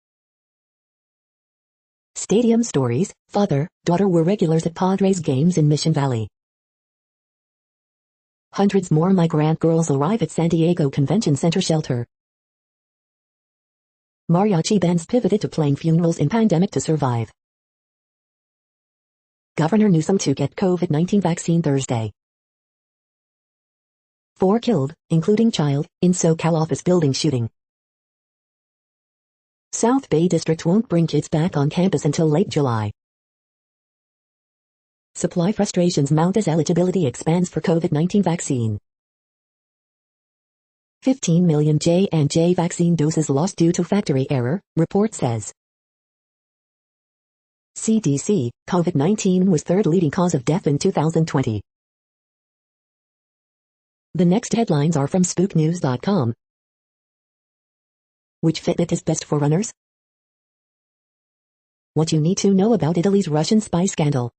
Stadium stories, father, daughter were regulars at Padres games in Mission Valley. Hundreds more migrant girls arrive at San Diego Convention Center shelter. Mariachi bands pivoted to playing funerals in pandemic to survive. Governor Newsom to get COVID-19 vaccine Thursday. 4 killed, including child, in SoCal office building shooting. South Bay District won't bring kids back on campus until late July. Supply frustrations mount as eligibility expands for COVID-19 vaccine. 15 million J&J vaccine doses lost due to factory error, report says. CDC, COVID-19 was third leading cause of death in 2020. The next headlines are from spooknews.com. Which Fitbit is best for runners? What you need to know about Italy's Russian spy scandal.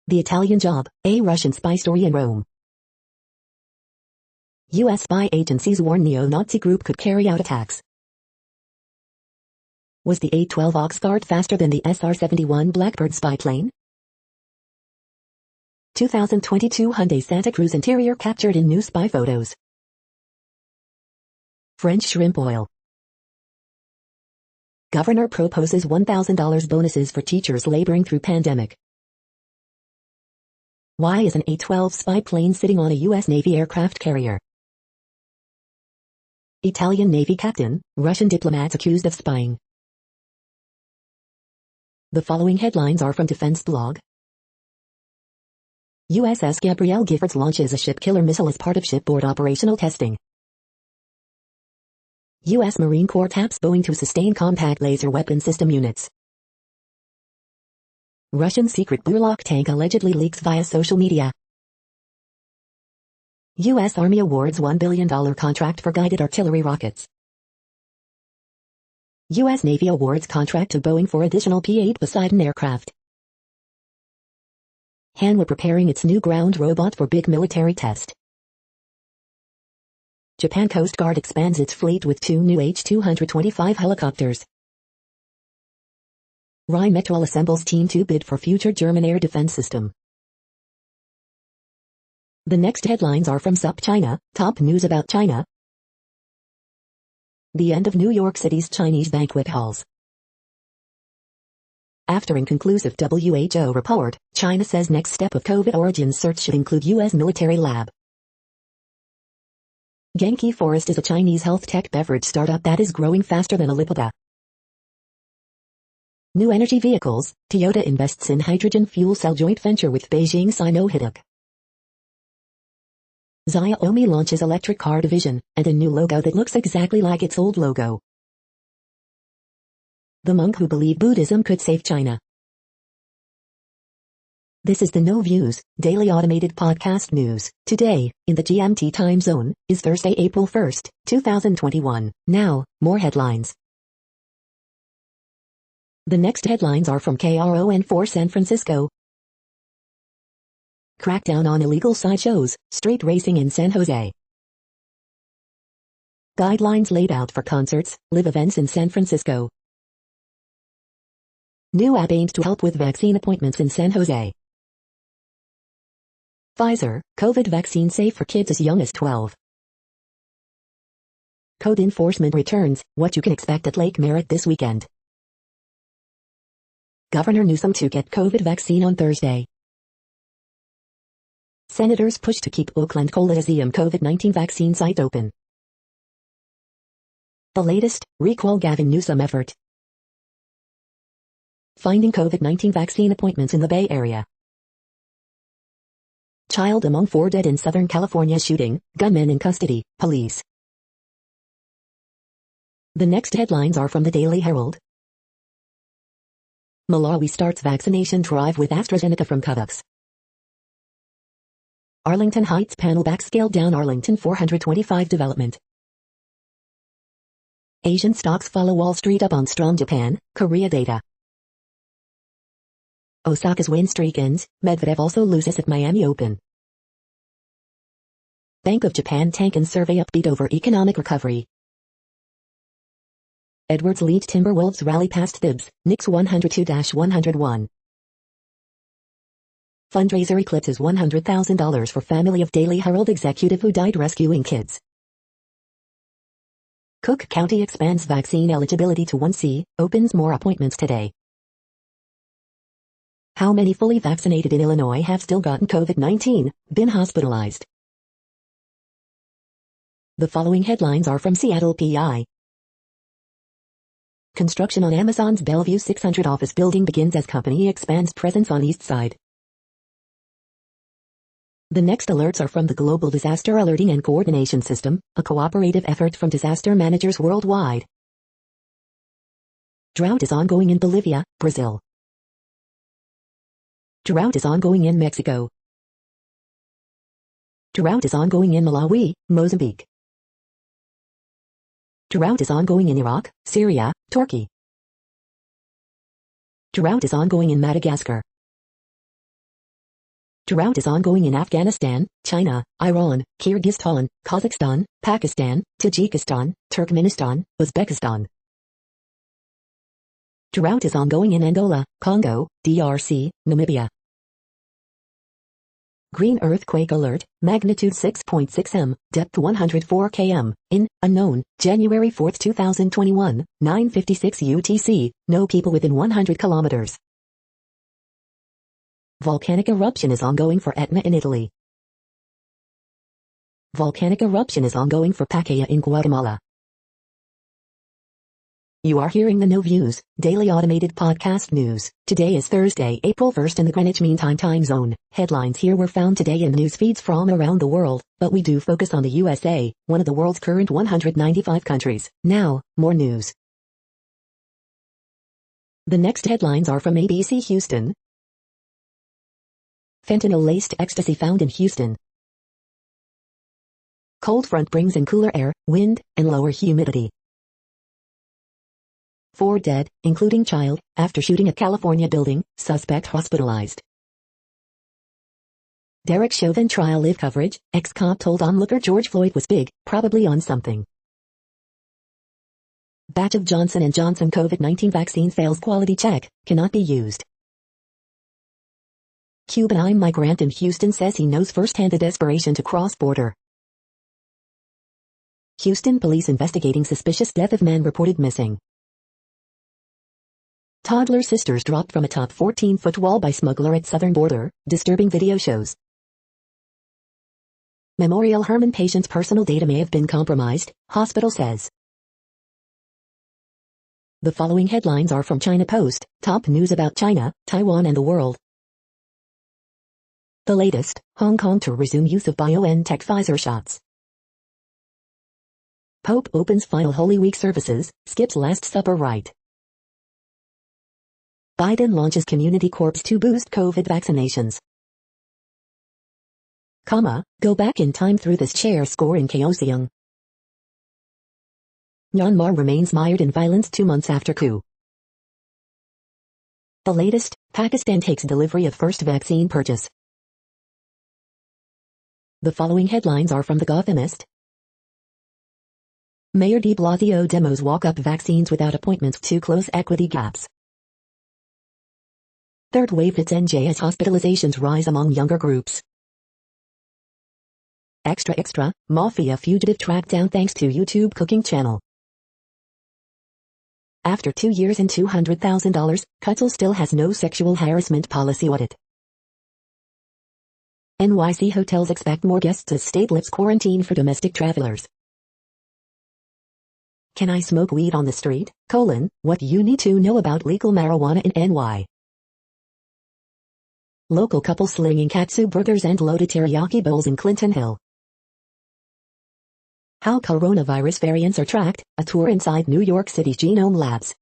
The Italian Job, a Russian spy story in Rome. U.S. spy agencies warn neo-Nazi group could carry out attacks. Was the A-12 Oxford faster than the SR-71 Blackbird spy plane? 2022 Hyundai Santa Cruz interior captured in new spy photos. French shrimp oil. Governor proposes $1,000 bonuses for teachers laboring through pandemic. Why is an A-12 spy plane sitting on a U.S. Navy aircraft carrier? Italian Navy captain, Russian diplomats accused of spying. The following headlines are from Defense Blog. USS Gabrielle Giffords launches a ship-killer missile as part of shipboard operational testing. U.S. Marine Corps taps Boeing to sustain compact laser weapon system units. Russian secret Burlak tank allegedly leaks via social media. U.S. Army awards $1 billion contract for guided artillery rockets. U.S. Navy awards contract to Boeing for additional P-8 Poseidon aircraft. Hanwha preparing its new ground robot for big military test. Japan Coast Guard expands its fleet with 2 new H-225 helicopters. Rheinmetall assembles team to bid for future German air defense system. The next headlines are from SupChina, top news about China. The end of New York City's Chinese banquet halls. After inconclusive WHO report, China says next step of COVID origins search should include U.S. military lab. Genki Forest is a Chinese health tech beverage startup that is growing faster than Alibaba. New energy vehicles, Toyota invests in hydrogen fuel cell joint venture with Beijing Sino-Hiduk. Xiaomi launches electric car division, and a new logo that looks exactly like its old logo. The monk who believed Buddhism could save China. This is the No Views, daily automated podcast news. Today, in the GMT time zone, is Thursday, April 1st, 2021. Now, more headlines. The next headlines are from KRON4 San Francisco. Crackdown on illegal sideshows, street racing in San Jose. Guidelines laid out for concerts, live events in San Francisco. New app aimed to help with vaccine appointments in San Jose. Pfizer, COVID vaccine safe for kids as young as 12. Code enforcement returns, what you can expect at Lake Merritt this weekend. Governor Newsom to get COVID vaccine on Thursday. Senators push to keep Oakland Coliseum COVID-19 vaccine site open. The latest, recall Gavin Newsom effort. Finding COVID-19 vaccine appointments in the Bay Area. Child among 4 dead in Southern California shooting, gunmen in custody, police. The next headlines are from the Daily Herald. Malawi starts vaccination drive with AstraZeneca from COVAX. Arlington Heights panel back scaled down Arlington 425 development. Asian stocks follow Wall Street up on strong Japan, Korea data. Osaka's win streak ends, Medvedev also loses at Miami Open. Bank of Japan tank and survey upbeat over economic recovery. Edwards lead Timberwolves rally past Thibs, Knicks 102-101. Fundraiser eclipses $100,000 for family of Daily Herald executive who died rescuing kids. Cook County expands vaccine eligibility to 1C, opens more appointments today. How many fully vaccinated in Illinois have still gotten COVID-19, been hospitalized? The following headlines are from Seattle PI. Construction on Amazon's Bellevue 600 office building begins as company expands presence on East Side. The next alerts are from the Global Disaster Alerting and Coordination System, a cooperative effort from disaster managers worldwide. Drought is ongoing in Bolivia, Brazil. Drought is ongoing in Mexico. Drought is ongoing in Malawi, Mozambique. Drought is ongoing in Iraq, Syria, Turkey. Drought is ongoing in Madagascar. Drought is ongoing in Afghanistan, China, Iran, Kyrgyzstan, Kazakhstan, Pakistan, Tajikistan, Turkmenistan, Uzbekistan. Drought is ongoing in Angola, Congo, DRC, Namibia. Green earthquake alert, magnitude 6.6 m, depth 104 km, in, unknown, January 4, 2021, 9:56 UTC, no people within 100 kilometers. Volcanic eruption is ongoing for Etna in Italy. Volcanic eruption is ongoing for Pacaya in Guatemala. You are hearing the No Views, daily automated podcast news. Today is Thursday, April 1st in the Greenwich Mean Time zone. Headlines here were found today in news feeds from around the world, but we do focus on the USA, one of the world's current 195 countries. Now, more news. The next headlines are from ABC Houston. Fentanyl-laced ecstasy found in Houston. Cold front brings in cooler air, wind, and lower humidity. 4 dead, including child, after shooting at California building, suspect hospitalized. Derek Chauvin trial live coverage, ex-cop told onlooker George Floyd was big, probably on something. Batch of Johnson & Johnson COVID-19 vaccine fails quality check, cannot be used. Cuban migrant in Houston says he knows firsthand the desperation to cross border. Houston police investigating suspicious death of man reported missing. Toddler sisters dropped from a top 14-foot wall by smuggler at southern border, disturbing video shows. Memorial Hermann patient's personal data may have been compromised, hospital says. The following headlines are from China Post, top news about China, Taiwan and the world. The latest, Hong Kong to resume use of BioNTech Pfizer shots. Pope opens final Holy Week services, skips Last Supper rite. Biden launches Community Corps to boost COVID vaccinations. Go back in time through this chair score in Kaohsiung. Myanmar remains mired in violence 2 months after coup. The latest, Pakistan takes delivery of first vaccine purchase. The following headlines are from The Gothamist. Mayor de Blasio demos walk-up vaccines without appointments to close equity gaps. Third wave hits NJ as hospitalizations rise among younger groups. Extra, Mafia fugitive tracked down thanks to YouTube cooking channel. After 2 years and $200,000, Kutzel still has no sexual harassment policy audit. NYC hotels expect more guests as state lifts quarantine for domestic travelers. Can I smoke weed on the street? What you need to know about legal marijuana in NY. Local couple slinging katsu burgers and loaded teriyaki bowls in Clinton Hill. How coronavirus variants are tracked, a tour inside New York City's genome labs.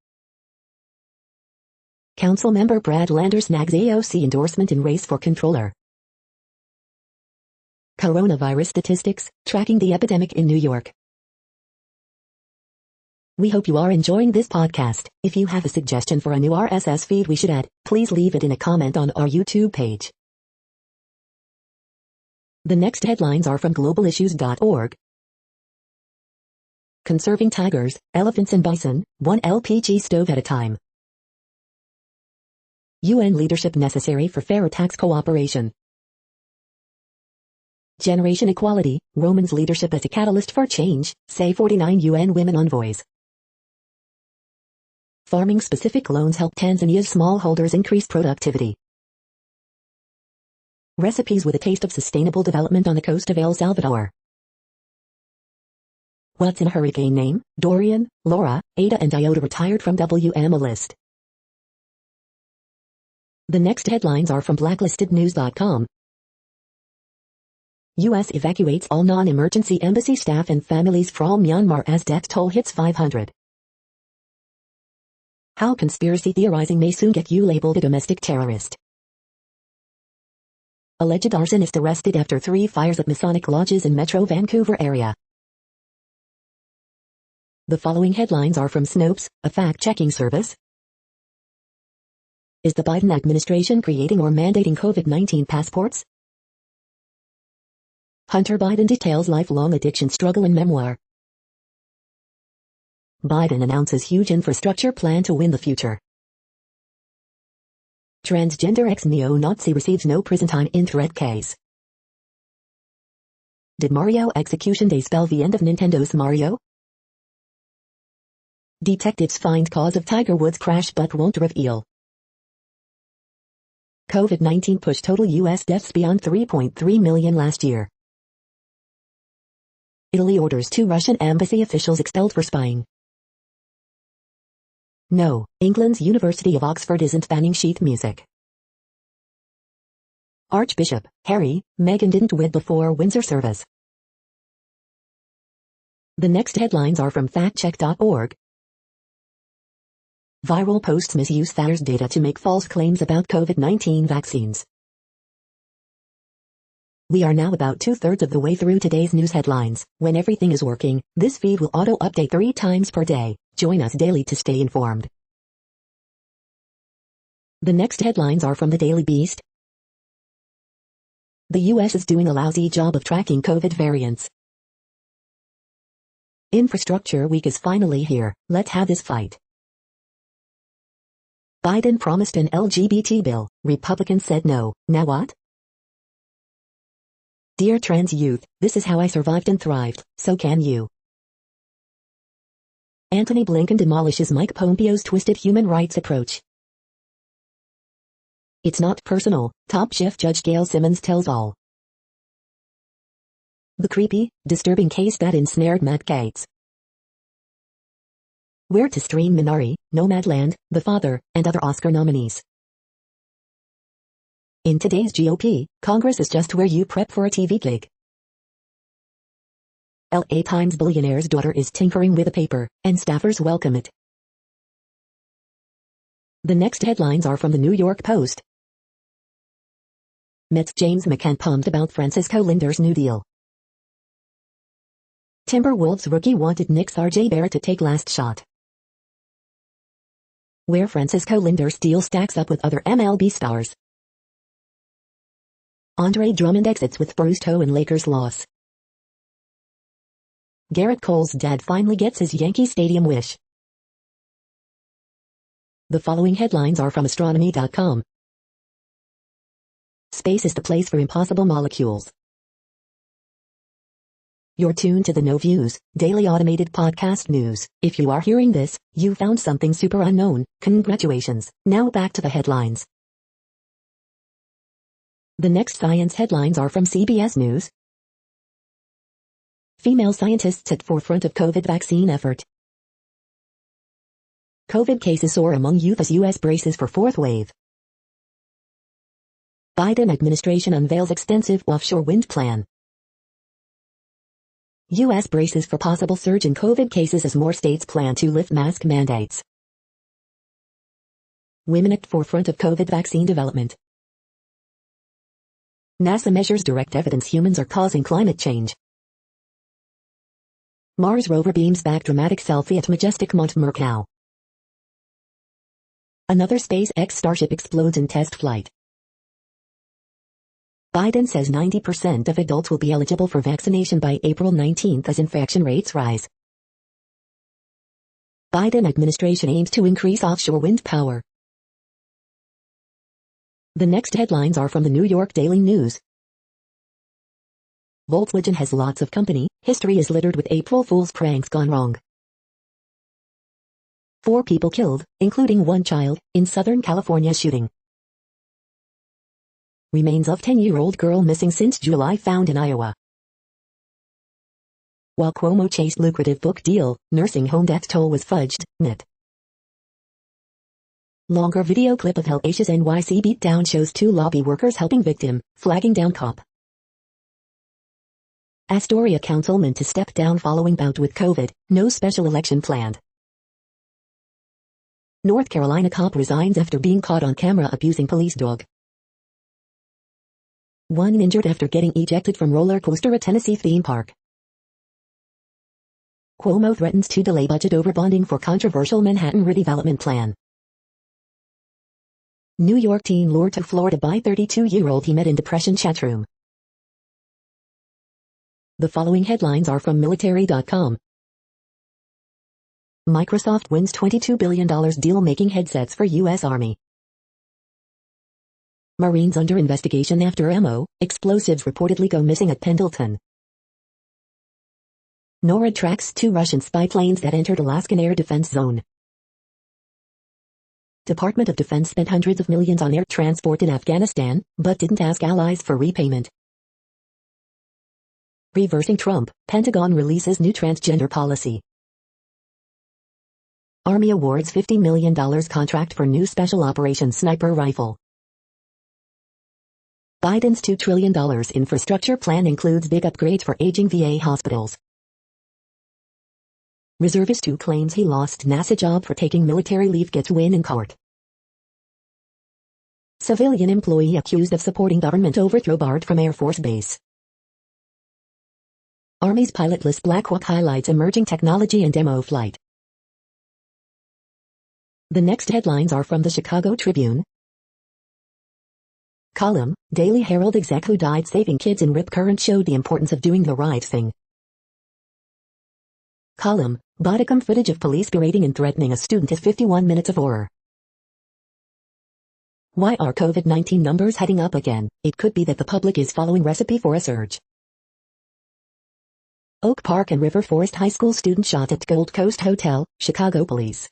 Council member Brad Lander snags AOC endorsement in race for controller. Coronavirus statistics, tracking the epidemic in New York. We hope you are enjoying this podcast. If you have a suggestion for a new RSS feed we should add, please leave it in a comment on our YouTube page. The next headlines are from globalissues.org. Conserving tigers, elephants and bison, one LPG stove at a time. UN leadership necessary for fairer tax cooperation. Generation equality, Roman's leadership as a catalyst for change, say 49 UN women envoys. Farming-specific loans help Tanzania's smallholders increase productivity. Recipes with a taste of sustainable development on the coast of El Salvador. What's in a hurricane name? Dorian, Laura, Ada and Iota retired from WM list. The next headlines are from blacklistednews.com. U.S. evacuates all non-emergency embassy staff and families from Myanmar as death toll hits 500. How conspiracy theorizing may soon get you labeled a domestic terrorist. Alleged arsonist arrested after 3 fires at Masonic lodges in Metro Vancouver area. The following headlines are from Snopes, a fact-checking service. Is the Biden administration creating or mandating COVID-19 passports? Hunter Biden details lifelong addiction struggle in memoir. Biden announces huge infrastructure plan to win the future. Transgender ex-neo-Nazi receives no prison time in threat case. Did Mario Execution Day spell the end of Nintendo's Mario? Detectives find cause of Tiger Woods crash but won't reveal. COVID-19 pushed total U.S. deaths beyond 3.3 million last year. Italy orders 2 Russian embassy officials expelled for spying. No, England's University of Oxford isn't banning sheet music. Archbishop Harry, Meghan didn't wed before Windsor service. The next headlines are from factcheck.org. Viral posts misuse Pfizer's data to make false claims about COVID-19 vaccines. We are now about 2/3 of the way through today's news headlines. When everything is working, this feed will auto-update 3 times per day. Join us daily to stay informed. The next headlines are from the Daily Beast. The U.S. is doing a lousy job of tracking COVID variants. Infrastructure week is finally here. Let's have this fight. Biden promised an LGBT bill. Republicans said no. Now what? Dear trans youth, this is how I survived and thrived, so can you. Antony Blinken demolishes Mike Pompeo's twisted human rights approach. It's not personal, Top Chef Judge Gail Simmons tells all. The creepy, disturbing case that ensnared Matt Gaetz. Where to stream Minari, Nomadland, The Father, and other Oscar nominees. In today's GOP, Congress is just where you prep for a TV gig. LA Times billionaire's daughter is tinkering with a paper, and staffers welcome it. The next headlines are from the New York Post. Mets James McCann pumped about Francisco Lindor's new deal. Timberwolves rookie wanted Knicks RJ Barrett to take last shot. Where Francisco Lindor's deal stacks up with other MLB stars. Andre Drummond exits with bruised toe in Lakers loss. Garrett Cole's dad finally gets his Yankee Stadium wish. The following headlines are from astronomy.com. Space is the place for impossible molecules. You're tuned to the No Views, daily automated podcast news. If you are hearing this, you found something super unknown. Congratulations. Now back to the headlines. The next science headlines are from CBS News. Female scientists at forefront of COVID vaccine effort. COVID cases soar among youth as U.S. braces for 4th wave. Biden administration unveils extensive offshore wind plan. U.S. braces for possible surge in COVID cases as more states plan to lift mask mandates. Women at forefront of COVID vaccine development. NASA measures direct evidence humans are causing climate change. Mars rover beams back dramatic selfie at majestic Mont Mercou. Another SpaceX Starship explodes in test flight. Biden says 90% of adults will be eligible for vaccination by April 19 as infection rates rise. Biden administration aims to increase offshore wind power. The next headlines are from the New York Daily News. Volkswagen has lots of company. History is littered with April Fool's pranks gone wrong. 4 people killed, including 1 child, in Southern California shooting. Remains of 10-year-old girl missing since July found in Iowa. While Cuomo chased lucrative book deal, nursing home death toll was fudged, NIT. Longer video clip of hellacious NYC beatdown shows 2 lobby workers helping victim, flagging down cop. Astoria councilman to step down following bout with COVID, no special election planned. North Carolina cop resigns after being caught on camera abusing police dog. 1 injured after getting ejected from roller coaster at Tennessee theme park. Cuomo threatens to delay budget over bonding for controversial Manhattan redevelopment plan. New York teen lured to Florida by 32-year-old he met in depression chatroom. The following headlines are from military.com. Microsoft wins $22 billion deal making headsets for U.S. Army. Marines under investigation after ammo, explosives reportedly go missing at Pendleton. NORAD tracks 2 Russian spy planes that entered Alaskan air defense zone. Department of Defense spent hundreds of millions on air transport in Afghanistan, but didn't ask allies for repayment. Reversing Trump, Pentagon releases new transgender policy. Army awards $50 million contract for new special operations sniper rifle. Biden's $2 trillion infrastructure plan includes big upgrades for aging VA hospitals. Reservist who claims he lost NASA job for taking military leave gets win in court. Civilian employee accused of supporting government overthrow barred from Air Force Base. Army's pilotless Black Hawk highlights emerging technology and demo flight. The next headlines are from the Chicago Tribune. Column, Daily Herald exec who died saving kids in Rip Current showed the importance of doing the right thing. Column, bodycam footage of police berating and threatening a student at 51 minutes of horror. Why are COVID-19 numbers heading up again? It could be that the public is following recipe for a surge. Oak Park and River Forest High School student shot at Gold Coast Hotel, Chicago police.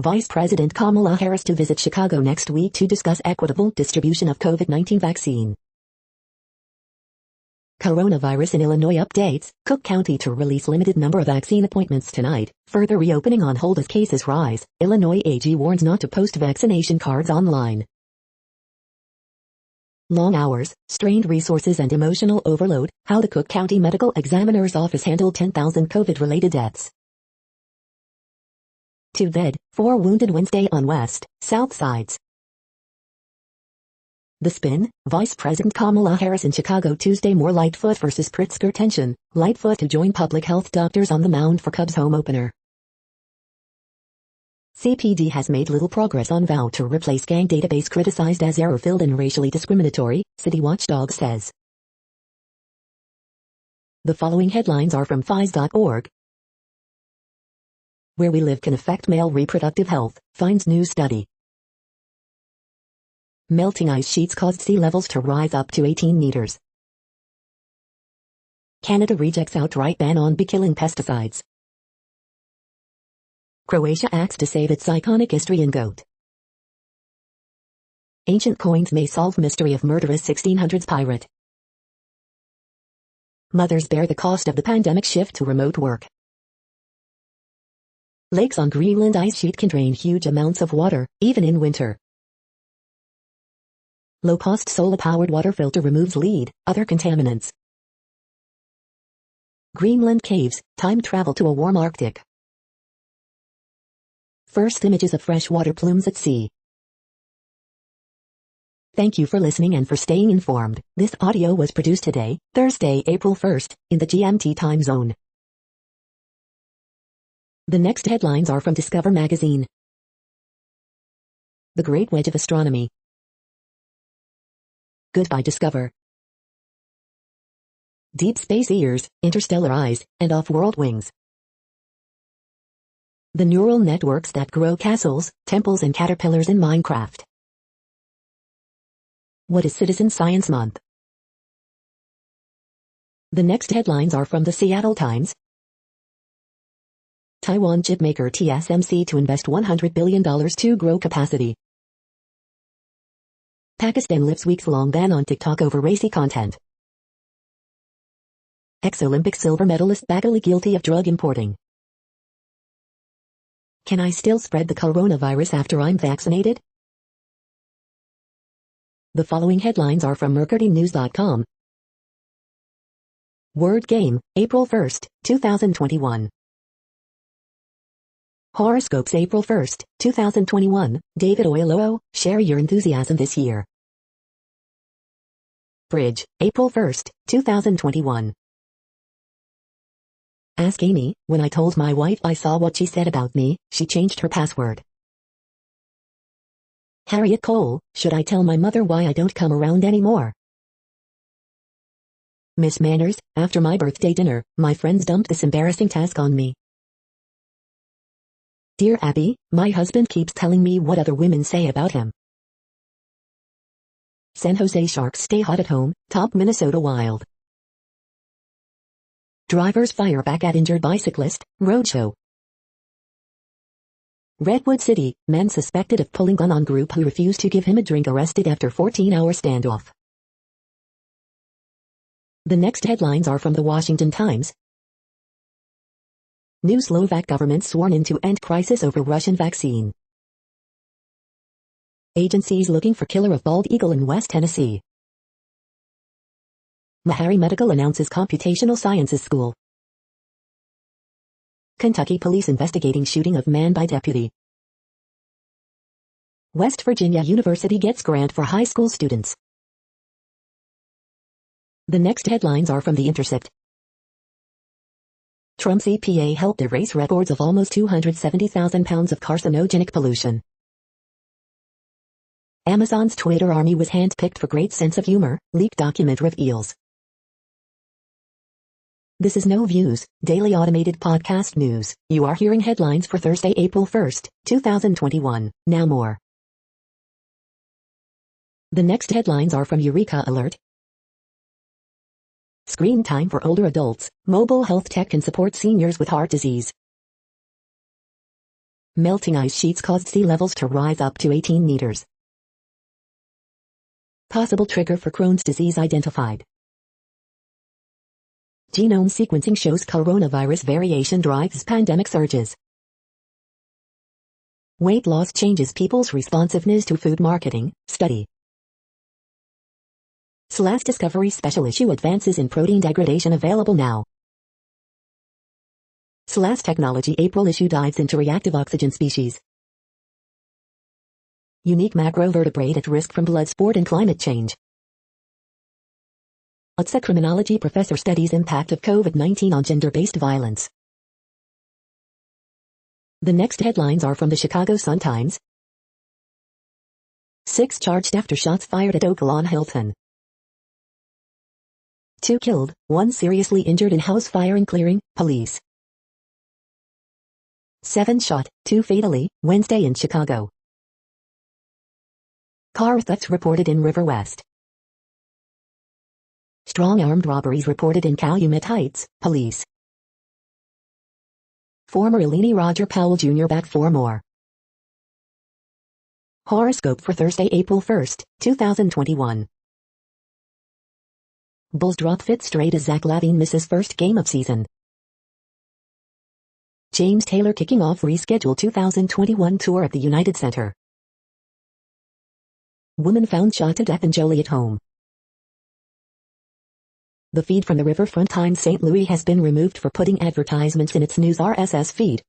Vice President Kamala Harris to visit Chicago next week to discuss equitable distribution of COVID-19 vaccine. Coronavirus in Illinois updates, Cook County to release limited number of vaccine appointments tonight, further reopening on hold as cases rise, Illinois AG warns not to post vaccination cards online. Long hours, strained resources and emotional overload, how the Cook County Medical Examiner's Office handled 10,000 COVID-related deaths. 2 dead, 4 wounded Wednesday on West, South sides. The Spin, Vice President Kamala Harris in Chicago Tuesday. More Lightfoot versus Pritzker tension, Lightfoot to join public health doctors on the mound for Cubs home opener. CPD has made little progress on vow to replace gang database criticized as error-filled and racially discriminatory, city watchdog says. The following headlines are from FIS.org. Where we live can affect male reproductive health, finds new study. Melting ice sheets caused sea levels to rise up to 18 meters. Canada rejects outright ban on bee-killing pesticides. Croatia acts to save its iconic history in goat. Ancient coins may solve mystery of murderous 1600s pirate. Mothers bear the cost of the pandemic shift to remote work. Lakes on Greenland ice sheet can drain huge amounts of water, even in winter. Low-cost solar-powered water filter removes lead, other contaminants. Greenland caves, time travel to a warm Arctic. First images of freshwater plumes at sea. Thank you for listening and for staying informed. This audio was produced today, Thursday, April 1st, in the GMT time zone. The next headlines are from Discover magazine. The Great Wedge of Astronomy. Goodbye Discover. Deep space ears, interstellar eyes, and off-world wings. The neural networks that grow castles, temples and caterpillars in Minecraft. What is Citizen Science Month? The next headlines are from the Seattle Times. Taiwan chipmaker TSMC to invest $100 billion to grow capacity. Pakistan lifts weeks-long ban on TikTok over racy content. Ex-Olympic silver medalist Bagali guilty of drug importing. Can I still spread the coronavirus after I'm vaccinated? The following headlines are from mercurynews.com. Word Game, April 1st, 2021. Horoscopes April 1st, 2021, David Oyelowo, share your enthusiasm this year. Bridge, April 1st, 2021. Ask Amy, when I told my wife I saw what she said about me, she changed her password. Harriet Cole, should I tell my mother why I don't come around anymore? Miss Manners, after my birthday dinner, my friends dumped this embarrassing task on me. Dear Abby, my husband keeps telling me what other women say about him. San Jose Sharks stay hot at home, top Minnesota Wild. Drivers fire back at injured bicyclist, roadshow. Redwood City, man suspected of pulling gun on group who refused to give him a drink arrested after 14-hour standoff. The next headlines are from the Washington Times. New Slovak government sworn in to end crisis over Russian vaccine. Agencies looking for killer of bald eagle in West Tennessee. Meharry Medical announces computational sciences school. Kentucky police investigating shooting of man by deputy. West Virginia University gets grant for high school students. The next headlines are from The Intercept. Trump's EPA helped erase records of almost 270,000 pounds of carcinogenic pollution. Amazon's Twitter army was handpicked for great sense of humor, leaked document reveals. This is No Views, daily automated podcast news. You are hearing headlines for Thursday, April 1st, 2021. Now more. The next headlines are from Eureka Alert. Screen time for older adults. Mobile health tech can support seniors with heart disease. Melting ice sheets caused sea levels to rise up to 18 meters. Possible trigger for Crohn's disease identified. Genome sequencing shows coronavirus variation drives pandemic surges. Weight loss changes people's responsiveness to food marketing, study. SLAS Discovery Special Issue Advances in Protein Degradation available now. SLAS Technology April issue dives into reactive oxygen species. Unique macrovertebrate at risk from blood sport and climate change. UTC criminology professor studies impact of COVID-19 on gender-based violence. The next headlines are from the Chicago Sun-Times. 6 charged after shots fired at Oakland Hilton. 2 killed, 1 seriously injured in house fire in clearing, police. 7 shot, 2 fatally, Wednesday in Chicago. Car thefts reported in River West. Strong armed robberies reported in Calumet Heights, police. Former Illini Roger Powell Jr. back for more. Horoscope for Thursday, April 1st, 2021. Bulls drop fit straight as Zach LaVine misses first game of season. James Taylor kicking off rescheduled 2021 tour at the United Center. Woman found shot to death in Joliet home. The feed from the Riverfront Times St. Louis has been removed for putting advertisements in its news RSS feed.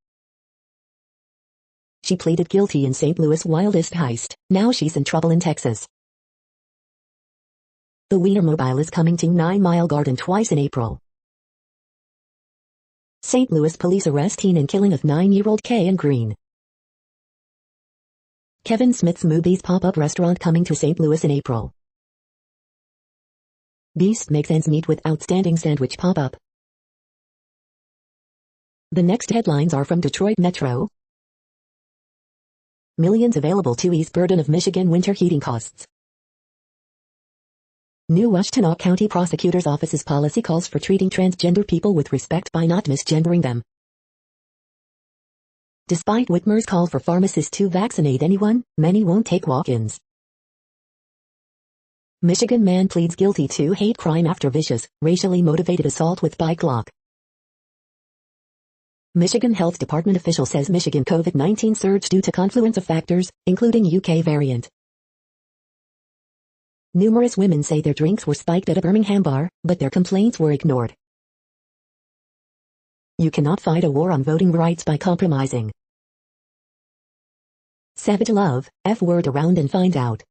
She pleaded guilty in St. Louis' wildest heist. Now she's in trouble in Texas. The Wienermobile is coming to 9 Mile Garden twice in April. St. Louis police arrest teen in killing of 9-year-old Kay Green. Kevin Smith's Movies pop-up restaurant coming to St. Louis in April. Beast makes ends meet with outstanding sandwich pop-up. The next headlines are from Detroit Metro. Millions available to ease burden of Michigan winter heating costs. New Washtenaw County Prosecutor's Office's policy calls for treating transgender people with respect by not misgendering them. Despite Whitmer's call for pharmacists to vaccinate anyone, many won't take walk-ins. Michigan man pleads guilty to hate crime after vicious, racially motivated assault with bike lock. Michigan Health Department official says Michigan COVID-19 surge due to confluence of factors, including UK variant. Numerous women say their drinks were spiked at a Birmingham bar, but their complaints were ignored. You cannot fight a war on voting rights by compromising. Savage love, F-word around and find out.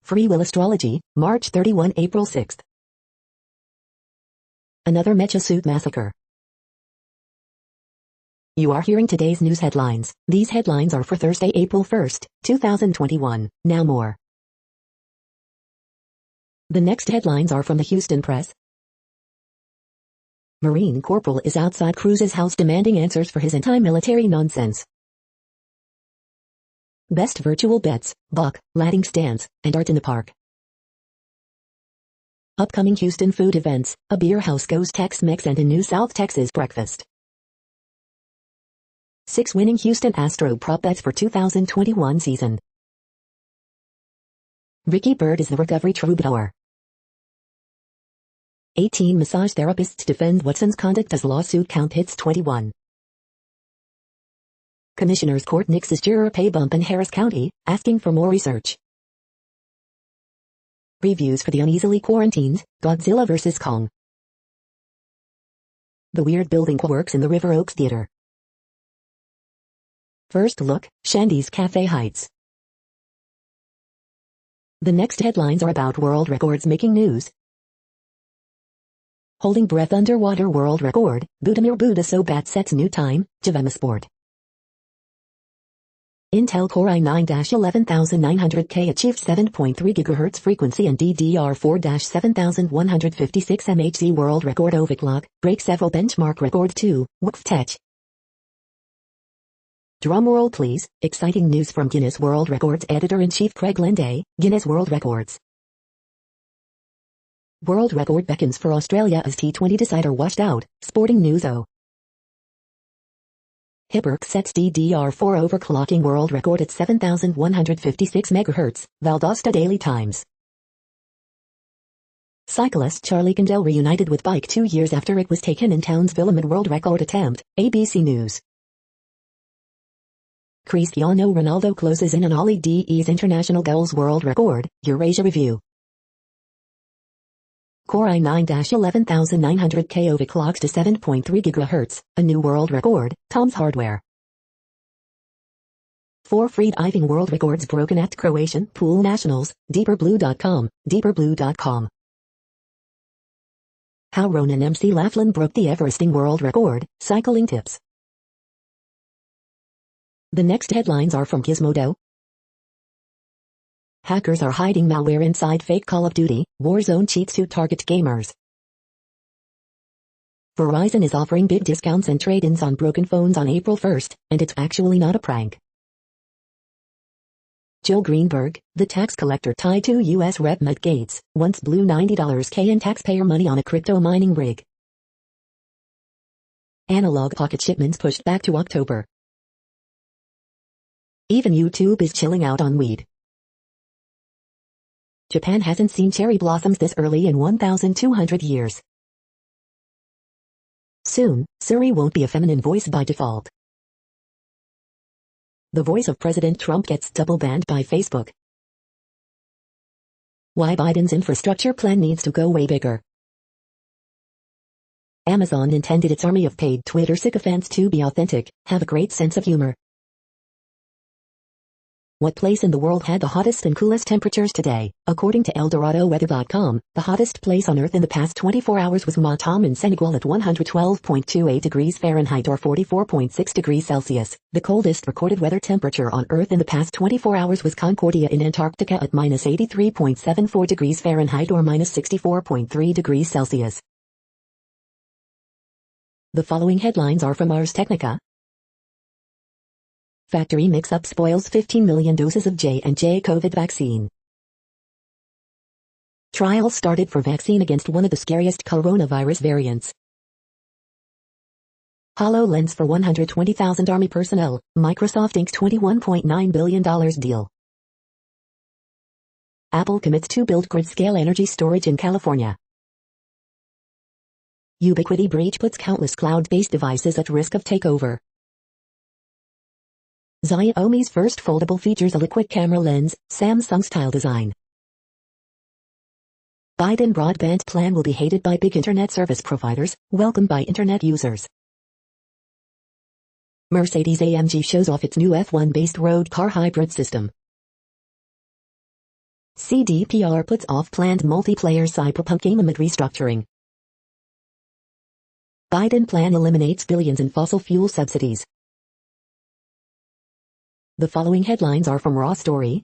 Free will astrology, March 31 April 6. Another mecha suit massacre. You are hearing today's news headlines. These headlines are for Thursday, April 1, 2021. Now more. The next headlines are from the Houston Press. Marine Corporal is outside Cruz's house demanding answers for his anti-military nonsense. Best virtual bets, Buck, Latting stands, and art in the park. Upcoming Houston food events, a beer house goes Tex-Mex and a new South Texas breakfast. 6 winning Houston Astro prop bets for 2021 season. Ricky Bird is the recovery troubadour. 18 massage therapists defend Watson's conduct as lawsuit count hits 21. Commissioner's Court nixes juror pay bump in Harris County, asking for more research. Reviews for the uneasily quarantined, Godzilla vs. Kong. The weird building works in the River Oaks Theater. First look, Shandy's Cafe Heights. The next headlines are about world records making news. Holding breath underwater world record, Budimir Budisobat sets new time, Javema Sport. Intel Core i9-11900K achieved 7.3 GHz frequency and DDR4-7156 MHz world record overclock, breaks several benchmark records too, Woof Tech. Drumroll please, exciting news from Guinness World Records Editor-in-Chief Craig Lenday, Guinness World Records. World record beckons for Australia as T20 decider washed out, Sporting News O. Hibberk sets DDR4 overclocking world record at 7,156 MHz, Valdosta Daily Times. Cyclist Charlie Condell reunited with bike 2 years after it was taken in Townsville amid world record attempt, ABC News. Cristiano Ronaldo closes in on Ollie De's international goals world record, Eurasia Review. Core i9-11900K overclocks to 7.3 GHz, a new world record, Tom's Hardware. 4 free diving world records broken at Croatian Pool Nationals, deeperblue.com, deeperblue.com. How Ronan MC Laughlin broke the Everesting world record, cycling tips. The next headlines are from Gizmodo. Hackers are hiding malware inside fake Call of Duty, Warzone cheats to target gamers. Verizon is offering big discounts and trade-ins on broken phones on April 1st, and it's actually not a prank. Joe Greenberg, the tax collector tied to U.S. Rep. Matt Gaetz, once blew $90K in taxpayer money on a crypto mining rig. Analog pocket shipments pushed back to October. Even YouTube is chilling out on weed. Japan hasn't seen cherry blossoms this early in 1,200 years. Soon, Siri won't be a feminine voice by default. The voice of President Trump gets double banned by Facebook. Why Biden's infrastructure plan needs to go way bigger. Amazon intended its army of paid Twitter sycophants to be authentic, have a great sense of humor. What place in the world had the hottest and coolest temperatures today? According to ElDoradoWeather.com, the hottest place on Earth in the past 24 hours was Matam in Senegal at 112.28 degrees Fahrenheit or 44.6 degrees Celsius. The coldest recorded weather temperature on Earth in the past 24 hours was Concordia in Antarctica at minus 83.74 degrees Fahrenheit or minus 64.3 degrees Celsius. The following headlines are from Ars Technica. Factory mix-up spoils 15 million doses of J&J COVID vaccine. Trials started for vaccine against one of the scariest coronavirus variants. HoloLens for 120,000 Army personnel. Microsoft inks $21.9 billion deal. Apple commits to build grid-scale energy storage in California. Ubiquiti breach puts countless cloud-based devices at risk of takeover. Xiaomi's first foldable features a liquid camera lens, Samsung-style design. Biden broadband plan will be hated by big internet service providers, welcomed by internet users. Mercedes-AMG shows off its new F1-based road car hybrid system. CDPR puts off planned multiplayer cyberpunk game amid restructuring. Biden plan eliminates billions in fossil fuel subsidies. The following headlines are from Raw Story.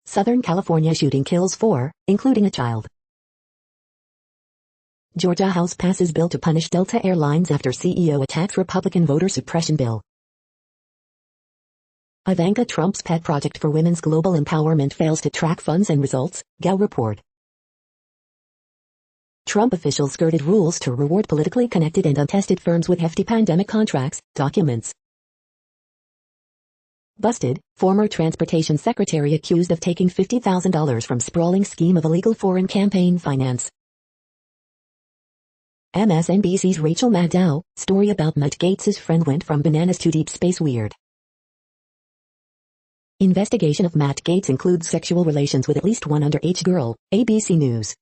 Southern California shooting kills 4, including a child. Georgia House passes bill to punish Delta Airlines after CEO attacks Republican voter suppression bill. Ivanka Trump's pet project for women's global empowerment fails to track funds and results, Gao report. Trump officials skirted rules to reward politically connected and untested firms with hefty pandemic contracts, documents. Busted, former transportation secretary accused of taking $50,000 from sprawling scheme of illegal foreign campaign finance. MSNBC's Rachel Maddow, story about Matt Gaetz' friend went from bananas to deep space weird. Investigation of Matt Gaetz includes sexual relations with at least one underage girl, ABC News.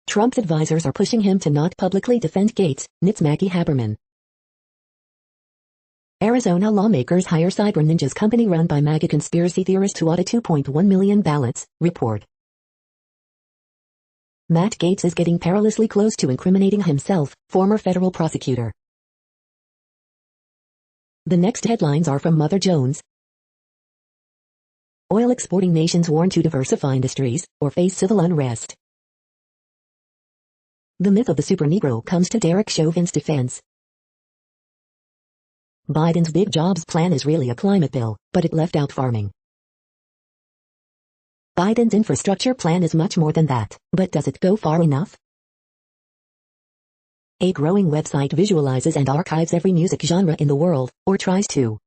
Trump's advisors are pushing him to not publicly defend Gaetz, knits Maggie Haberman. Arizona lawmakers hire Cyber Ninjas company run by MAGA conspiracy theorist to audit 2.1 million ballots, report. Matt Gaetz is getting perilously close to incriminating himself, former federal prosecutor. The next headlines are from Mother Jones. Oil exporting nations warn to diversify industries, or face civil unrest. The myth of the super Negro comes to Derek Chauvin's defense. Biden's big jobs plan is really a climate bill, but it left out farming. Biden's infrastructure plan is much more than that, but does it go far enough? A growing website visualizes and archives every music genre in the world, or tries to.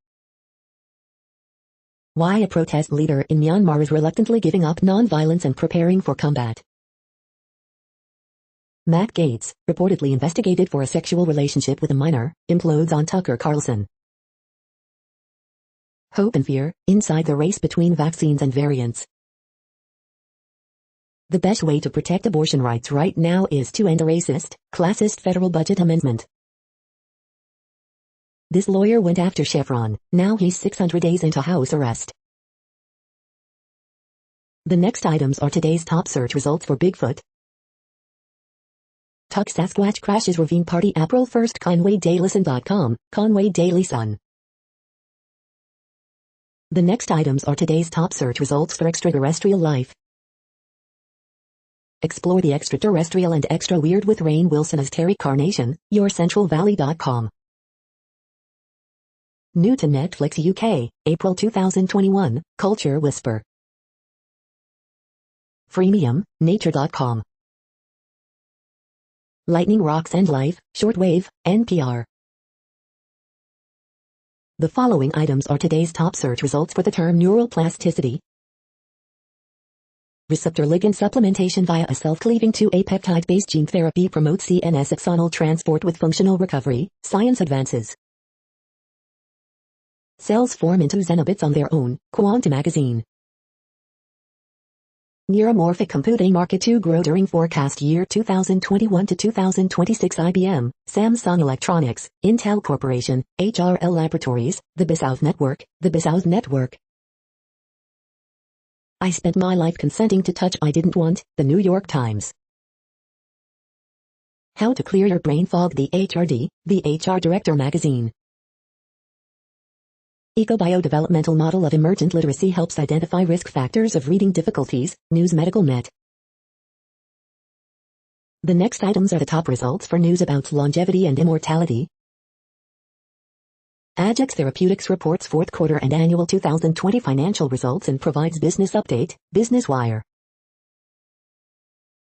Why a protest leader in Myanmar is reluctantly giving up non-violence and preparing for combat. Matt Gaetz, reportedly investigated for a sexual relationship with a minor, implodes on Tucker Carlson. Hope and fear, inside the race between vaccines and variants. The best way to protect abortion rights right now is to end a racist, classist federal budget amendment. This lawyer went after Chevron, now he's 600 days into house arrest. The next items are today's top search results for Bigfoot. Tuck Sasquatch crashes ravine party April 1st ConwayDailySun.com, Conway Daily Sun. The next items are today's top search results for extraterrestrial life. Explore the extraterrestrial and extra weird with Rainn Wilson as Terry Carnation, YourCentralValley.com. New to Netflix UK, April 2021, Culture Whisper. Freemium, Nature.com. Lightning Rocks and Life, Shortwave, NPR. The following items are today's top search results for the term neuroplasticity. Receptor ligand supplementation via a self-cleaving 2A peptide-based gene therapy promotes CNS axonal transport with functional recovery, science advances. Cells form into xenobits on their own, Quantum magazine. Neuromorphic computing market to grow during forecast year 2021 to 2026. IBM, Samsung Electronics, Intel Corporation, HRL Laboratories, the Bisouth Network. I spent my life consenting to touch I didn't want, The New York Times. How to clear your brain fog, the HRD, the HR Director magazine. Eco-biodevelopmental model of emergent literacy helps identify risk factors of reading difficulties, News Medical Net. The next items are the top results for news about longevity and immortality. Ajax Therapeutics reports fourth quarter and annual 2020 financial results and provides business update. Business Wire.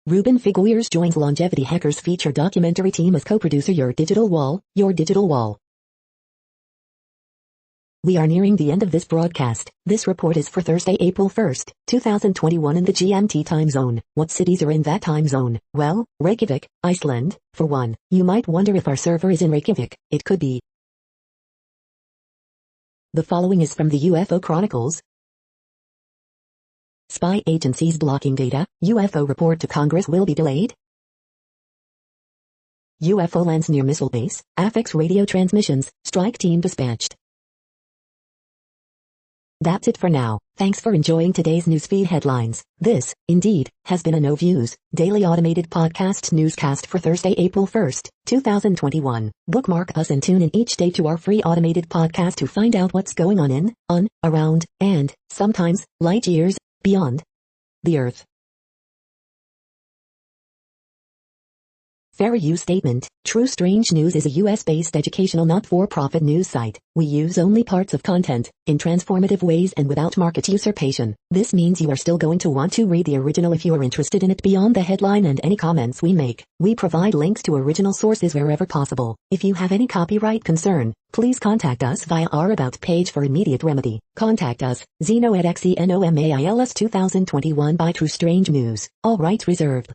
Ruben Figueres joins Longevity Hackers feature documentary team as co-producer. Your Digital Wall. Your Digital Wall. We are nearing the end of this broadcast. This report is for Thursday, April 1st, 2021 in the GMT time zone. What cities are in that time zone? Well, Reykjavik, Iceland, for one. You might wonder if our server is in Reykjavik. It could be. The following is from the UFO Chronicles. Spy agencies blocking data. UFO report to Congress will be delayed. UFO lands near missile base. Affects radio transmissions. Strike team dispatched. That's it for now. Thanks for enjoying today's newsfeed headlines. This, indeed, has been a No Views, daily automated podcast newscast for Thursday, April 1st, 2021. Bookmark us and tune in each day to our free automated podcast to find out what's going on, around, and, sometimes, light years, beyond the Earth. Fair use statement. True Strange News is a US-based educational not-for-profit news site. We use only parts of content, in transformative ways and without market usurpation. This means you are still going to want to read the original if you are interested in it beyond the headline and any comments we make. We provide links to original sources wherever possible. If you have any copyright concern, please contact us via our About page for immediate remedy. Contact us, Zeno at XENOMAILS 2021 by True Strange News. All rights reserved.